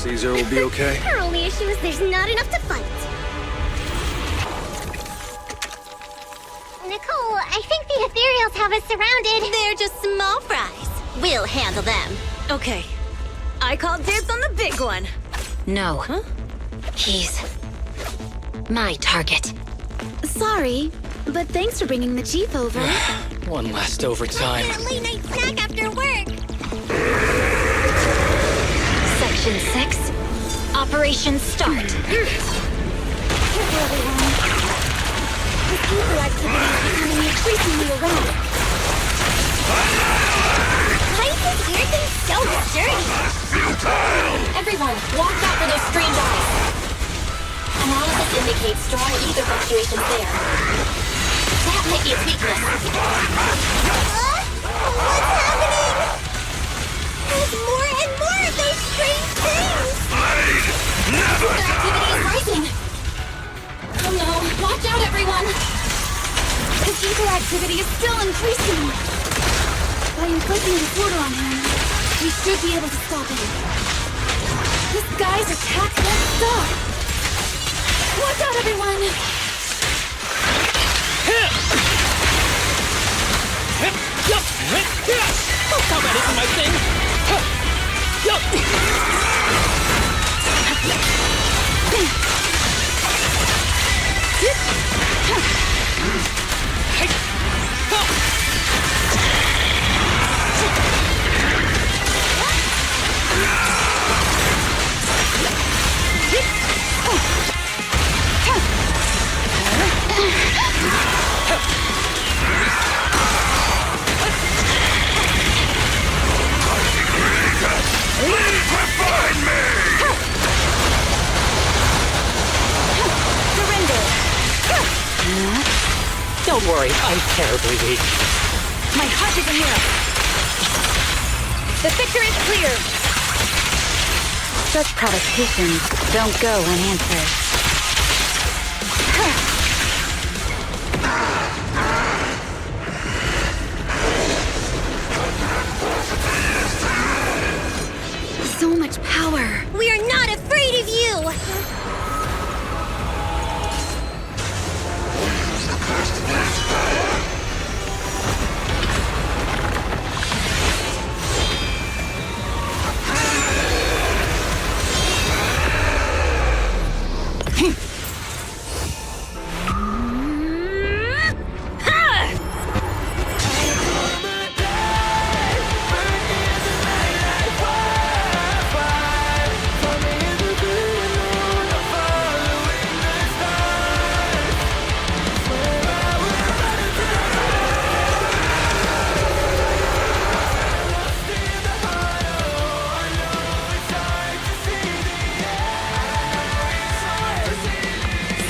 Caesar will be okay? Our only issue is there's not enough to fight. Nicole, I think the ethereals have us surrounded. They're just small fries. We'll handle them. Okay. I call dibs on the big one. No. Huh? He's my target. Sorry, but thanks for bringing the chief over. One last overtime. Get a late night snack after work. Section 6. Operation start. Careful, everyone. This ether activity is becoming increasingly erratic. Why is this weird thing so dirty? Everyone, watch out for those strange eyes. Analysis indicates strong ether fluctuations there. That might be its weakness. What's happening? There's more and more of those strange things! Ether activity is rising. Oh no, watch out everyone! His ether activity is still increasing. By inflicting the portal on him, we should be able to stop him. This guy's attack won't stop. Watch out, everyone! Oh, combat isn't my thing! Don't worry, I'm terribly weak. My hunch is a mirror. The picture is clear. Such provocations don't go unanswered. So much power. We are not afraid of you!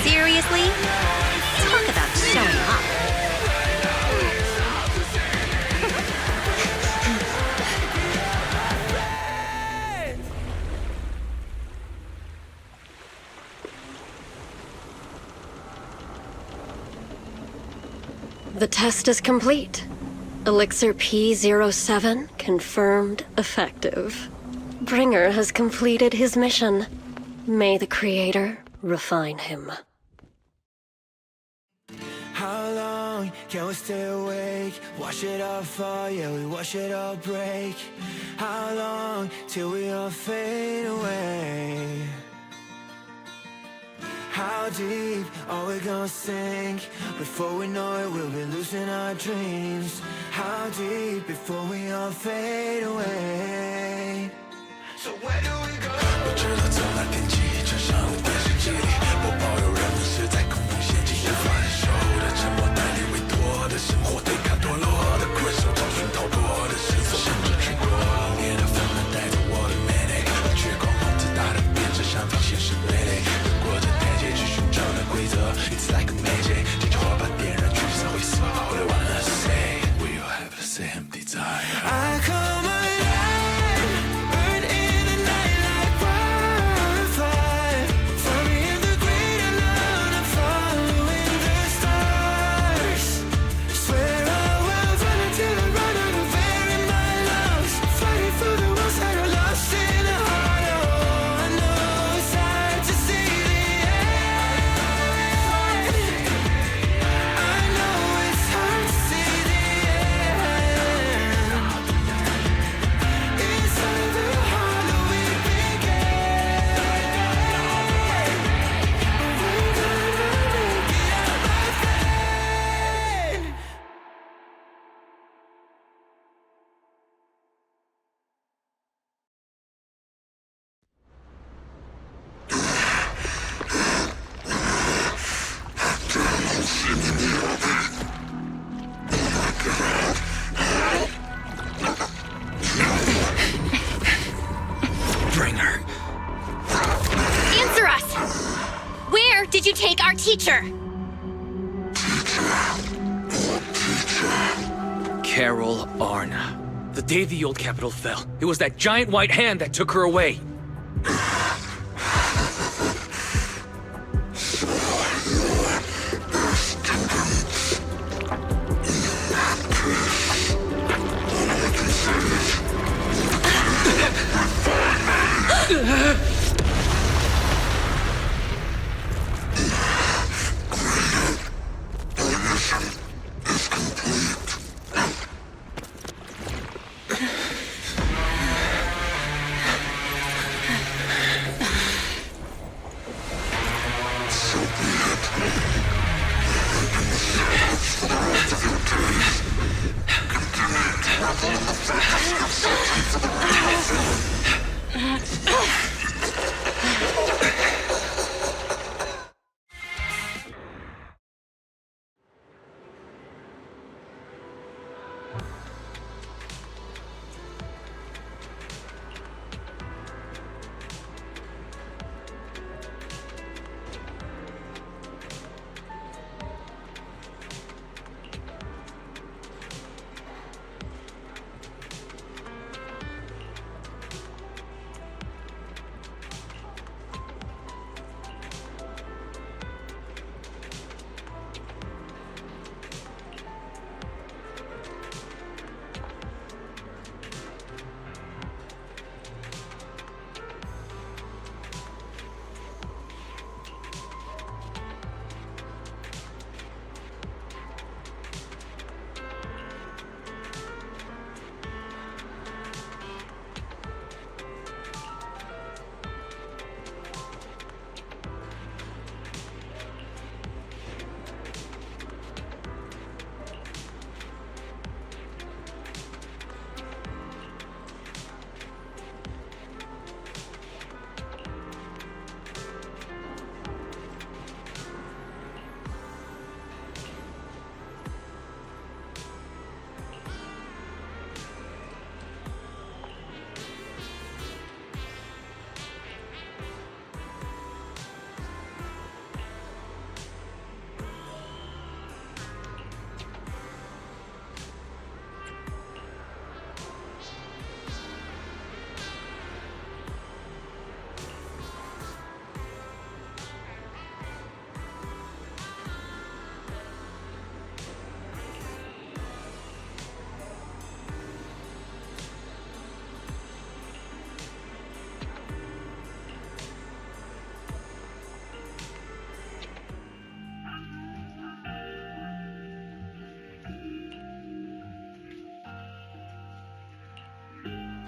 Seriously? Talk about showing up. The test is complete. Elixir P07 confirmed effective. Bringer has completed his mission. May the Creator refine him. How long can we stay awake? Wash it all fall, yeah, we wash it all break. How long till we all fade away? How deep are we gonna sink? Before we know it, we'll be losing our dreams. How deep before we all fade away? So where do we go? 我知道走到天际，站上电视机里，播报有人们是在空中陷进无法忍受的沉默，带领委托的生活，对抗堕落的困兽，找寻逃脱的线索，甚至去过冷冽的纷乱，带着我的美丽，却狂妄自大的变成像条现实傀儡，越过这台阶去寻找的规则 ，It's like a magic， 这句话把点燃聚散灰色，All I wanna say, we all have the same desire. I come alive, burn in the night like wildfire. teacher! Carol Arna. The day the old capital fell, it was that giant white hand that took her away.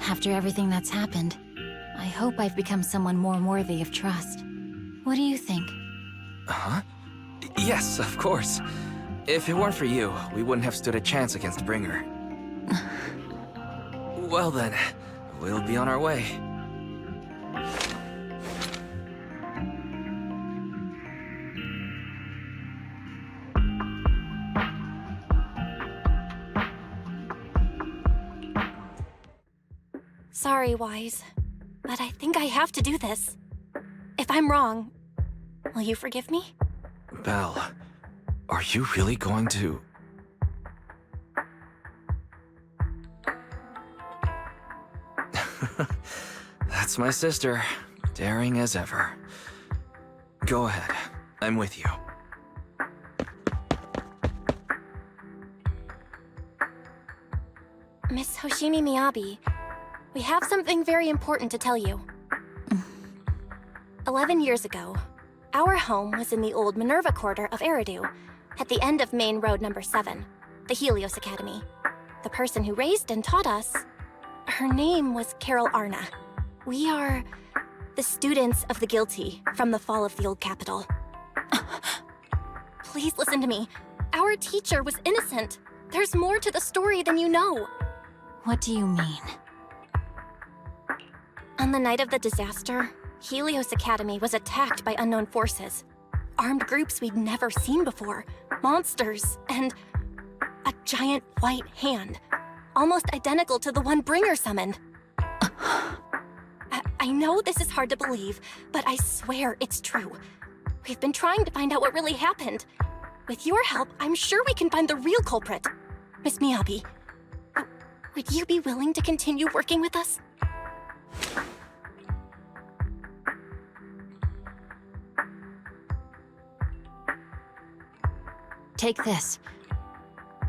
After everything that's happened, I hope I've become someone more worthy of trust. What do you think? Huh? Yes, of course. If it weren't for you, we wouldn't have stood a chance against Bringer. Well then, we'll be on our way. Sorry, Wise, but I think I have to do this. If I'm wrong, will you forgive me? Belle, are you really going to... That's my sister, daring as ever. Go ahead, I'm with you. Miss Hoshimi Miyabi, we have something very important to tell you. 11 years ago, our home was in the old Minerva Quarter of Eridu, at the end of Main Road number 7, the Helios Academy. The person who raised and taught us, her name was Carol Arna. We are the students of the guilty from the fall of the old capital. Please listen to me. Our teacher was innocent. There's more to the story than you know. What do you mean? On the night of the disaster, Helios Academy was attacked by unknown forces. Armed groups we'd never seen before. Monsters, and a giant white hand. Almost identical to the one Bringer summoned. I know this is hard to believe, but I swear it's true. We've been trying to find out what really happened. With your help, I'm sure we can find the real culprit. Miss Miyabi, would you be willing to continue working with us? Take this.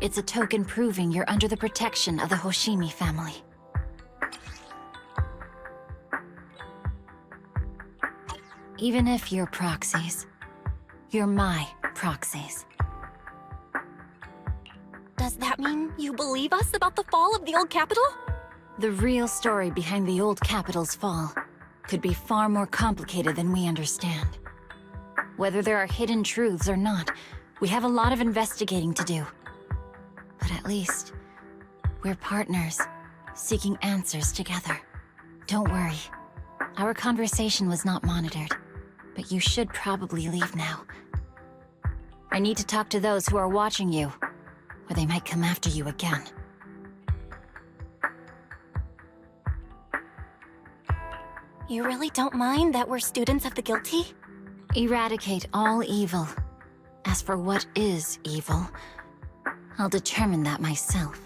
It's a token proving you're under the protection of the Hoshimi family. Even if you're proxies, you're my proxies. Does that mean you believe us about the fall of the old capital? The real story behind the old capital's fall could be far more complicated than we understand. Whether there are hidden truths or not, we have a lot of investigating to do. But at least, we're partners, seeking answers together. Don't worry. Our conversation was not monitored, but you should probably leave now. I need to talk to those who are watching you, or they might come after you again. You really don't mind that we're students of the guilty? Eradicate all evil. As for what is evil, I'll determine that myself.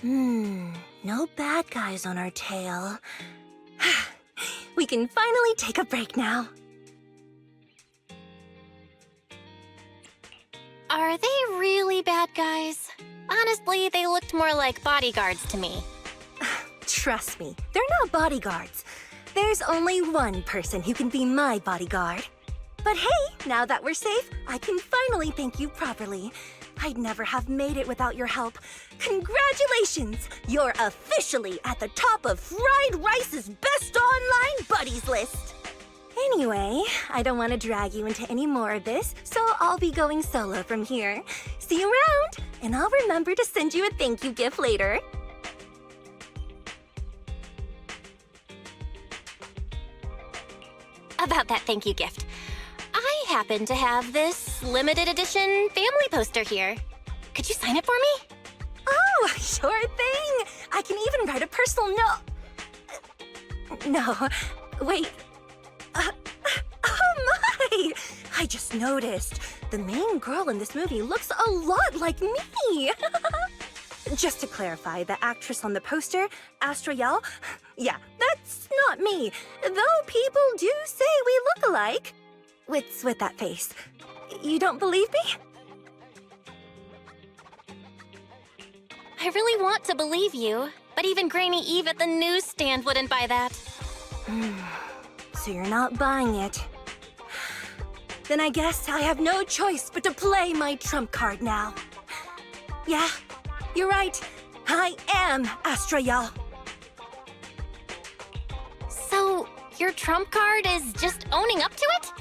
No bad guys on our tail. We can finally take a break now. Are they really bad guys? Honestly, they looked more like bodyguards to me. Trust me, they're not bodyguards. There's only one person who can be my bodyguard. But hey, now that we're safe, I can finally thank you properly. I'd never have made it without your help. Congratulations! You're officially at the top of Fried Rice's best online buddies list. Anyway, I don't want to drag you into any more of this, so I'll be going solo from here. See you around, and I'll remember to send you a thank you gift later. About that thank you gift. I happen to have this limited edition family poster here. Could you sign it for me? Oh, sure thing! I can even write a personal note. No, wait. Oh my! I just noticed. The main girl in this movie looks a lot like me. Just to clarify, the actress on the poster, Astra Yal, yeah, that's not me. Though people do say we look alike. What's with that face? You don't believe me? I really want to believe you, but even Granny Eve at the newsstand wouldn't buy that. So you're not buying it. Then I guess I have no choice but to play my trump card now. Yeah, you're right. I am Astra Yal. So, your trump card is just owning up to it?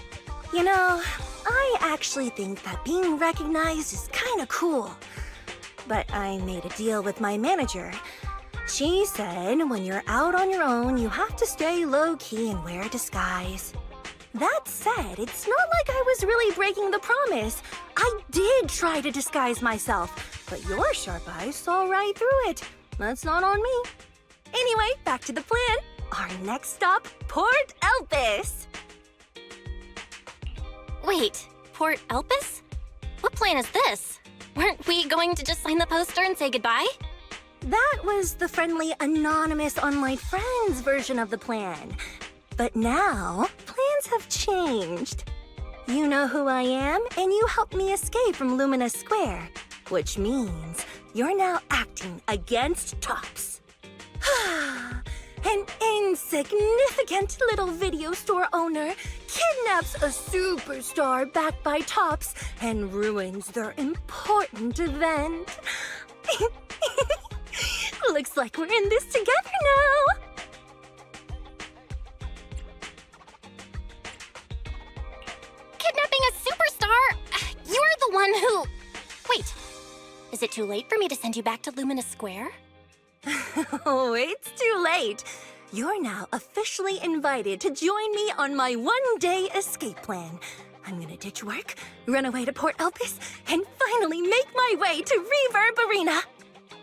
You know, I actually think that being recognized is kinda cool. But I made a deal with my manager. She said when you're out on your own, you have to stay low-key and wear a disguise. That said, it's not like I was really breaking the promise. I did try to disguise myself, but your sharp eyes saw right through it. That's not on me. Anyway, back to the plan. Our next stop, Port Elpis. Wait, Port Elpis? What plan is this? Weren't we going to just sign the poster and say goodbye? That was the friendly, anonymous online friends version of the plan. But now, plans have changed. You know who I am, and you helped me escape from Lumina Square, which means you're now acting against Tops. An insignificant little video store owner kidnaps a superstar backed by Tops and ruins their important event. Looks like we're in this together now. Kidnapping a superstar? You're the one who... Wait, is it too late for me to send you back to Lumina Square? Oh, it's too late. You're now officially invited to join me on my one-day escape plan. I'm gonna ditch work, run away to Port Elpis, and finally make my way to Reverb Arena.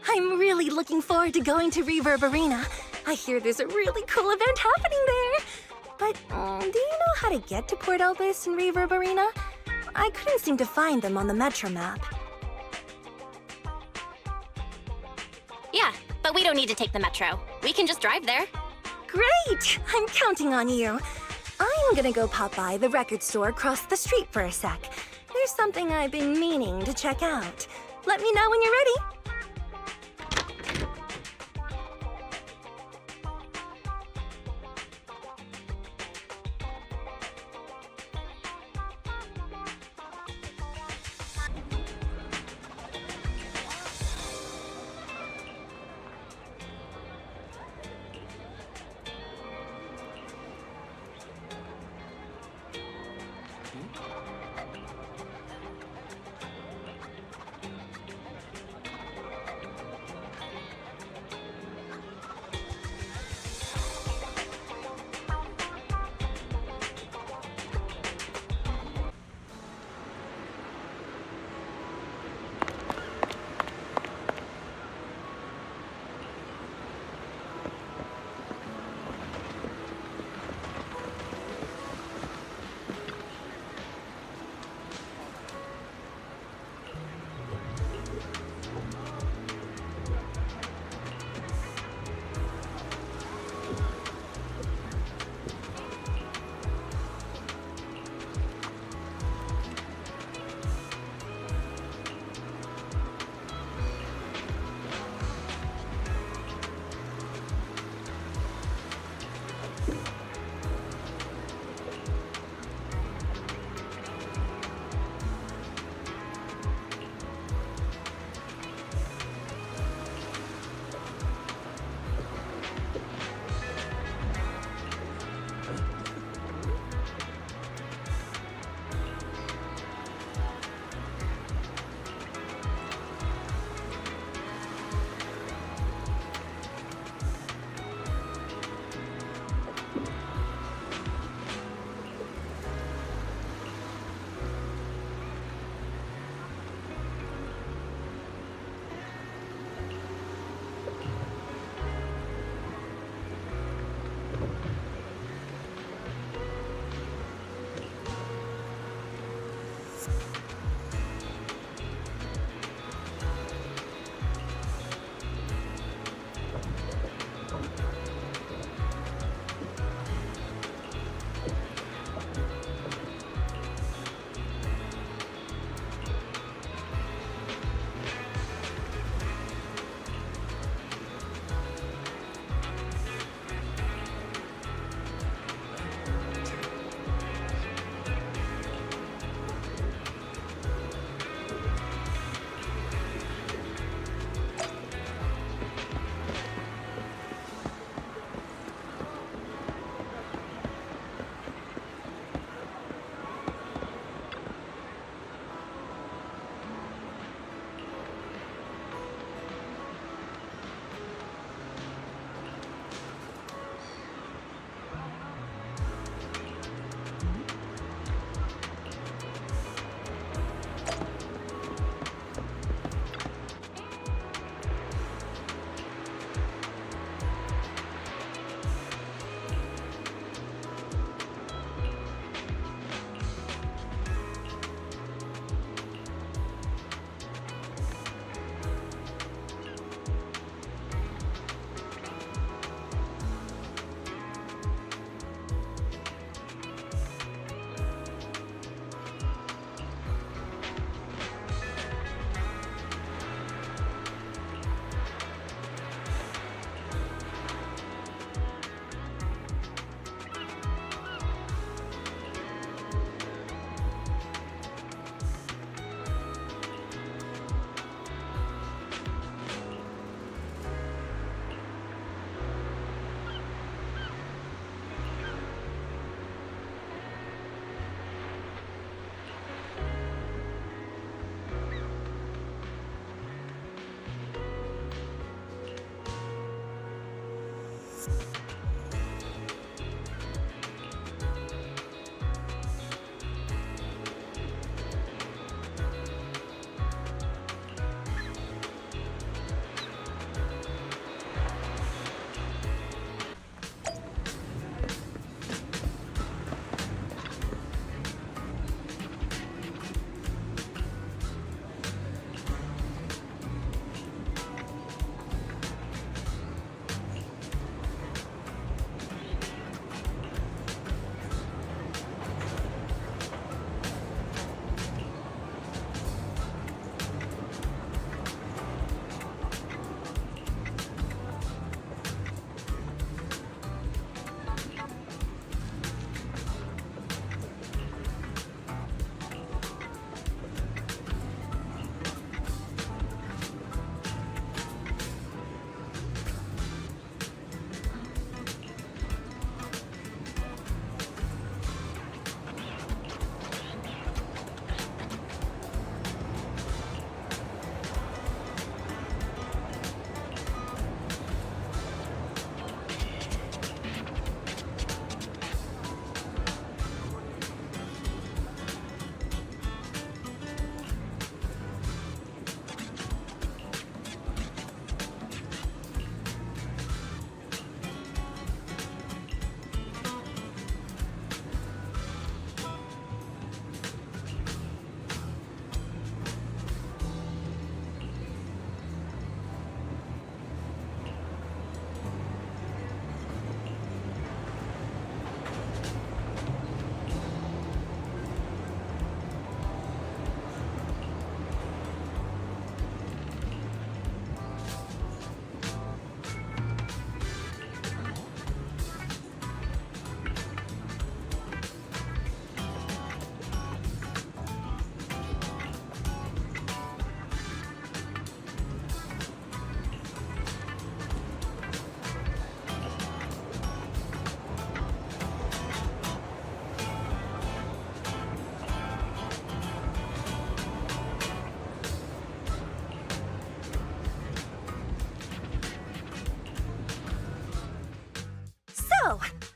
I'm really looking forward to going to Reverb Arena. I hear there's a really cool event happening there. But do you know how to get to Port Elpis and Reverb Arena? I couldn't seem to find them on the Metro map. Yeah, but we don't need to take the metro. We can just drive there. Great! I'm counting on you. I'm gonna go pop by the record store across the street for a sec. There's something I've been meaning to check out. Let me know when you're ready.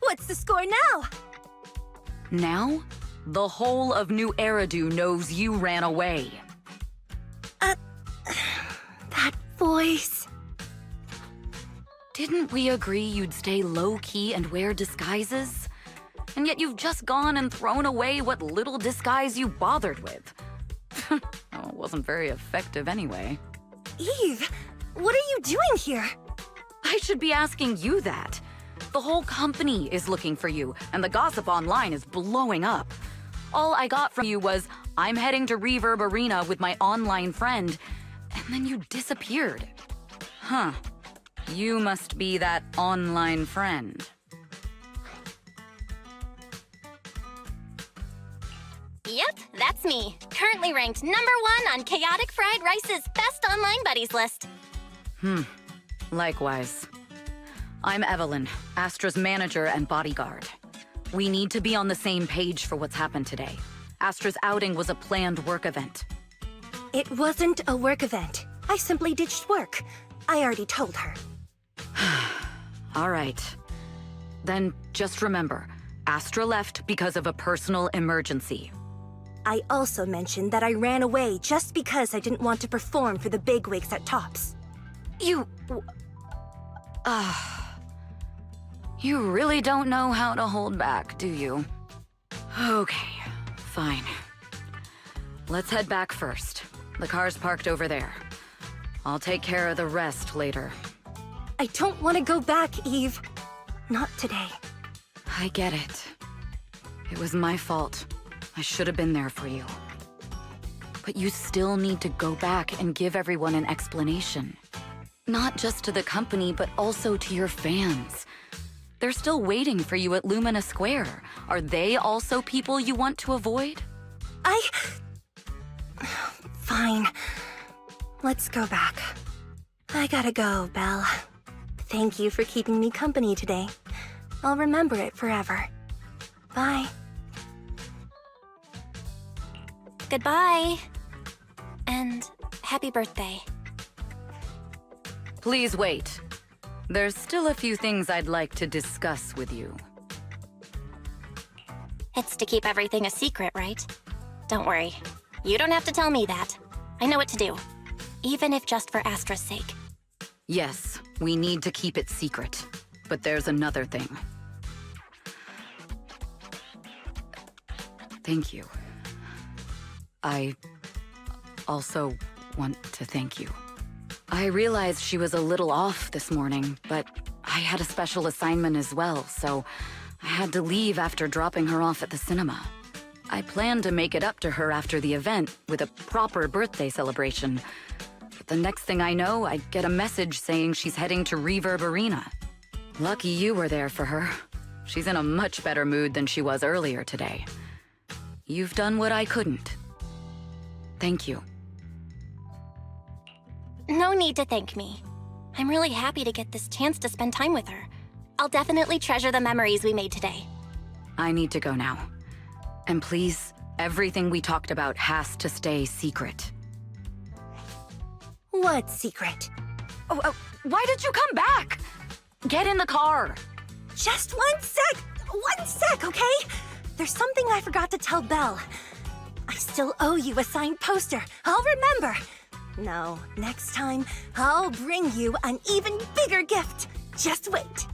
What's the score now? Now, the whole of New Eridu knows you ran away. That voice... Didn't we agree you'd stay low-key and wear disguises? And yet you've just gone and thrown away what little disguise you bothered with. Oh, it wasn't very effective anyway. Eve, what are you doing here? I should be asking you that. The whole company is looking for you, and the gossip online is blowing up. All I got from you was, I'm heading to Reverb Arena with my online friend, and then you disappeared. Huh. You must be that online friend. Yep, that's me. Currently ranked #1 on Chaotic Fried Rice's Best Online Buddies list. Likewise. I'm Evelyn, Astra's manager and bodyguard. We need to be on the same page for what's happened today. Astra's outing was a planned work event. It wasn't a work event. I simply ditched work. I already told her. All right. Then just remember, Astra left because of a personal emergency. I also mentioned that I ran away just because I didn't want to perform for the bigwigs at Tops. You really don't know how to hold back, do you? Okay, fine. Let's head back first. The car's parked over there. I'll take care of the rest later. I don't want to go back, Eve. Not today. I get it. It was my fault. I should have been there for you. But you still need to go back and give everyone an explanation. Not just to the company, but also to your fans. They're still waiting for you at Lumina Square. Are they also people you want to avoid? Fine. Let's go back. I gotta go, Belle. Thank you for keeping me company today. I'll remember it forever. Bye. Goodbye. And happy birthday. Please wait. There's still a few things I'd like to discuss with you. It's to keep everything a secret, right? Don't worry. You don't have to tell me that. I know what to do. Even if just for Astra's sake. Yes, we need to keep it secret. But there's another thing. Thank you. I also want to thank you. I realized she was a little off this morning, but I had a special assignment as well, so I had to leave after dropping her off at the cinema. I planned to make it up to her after the event with a proper birthday celebration. But the next thing I know, I get a message saying she's heading to Reverb Arena. Lucky you were there for her. She's in a much better mood than she was earlier today. You've done what I couldn't. Thank you. No need to thank me. I'm really happy to get this chance to spend time with her. I'll definitely treasure the memories we made today. I need to go now. And please, everything we talked about has to stay secret. What secret? Why did you come back? Get in the car. Just 1 sec! 1 sec, okay? There's something I forgot to tell Belle. I still owe you a signed poster. I'll remember. No, next time, I'll bring you an even bigger gift. Just wait.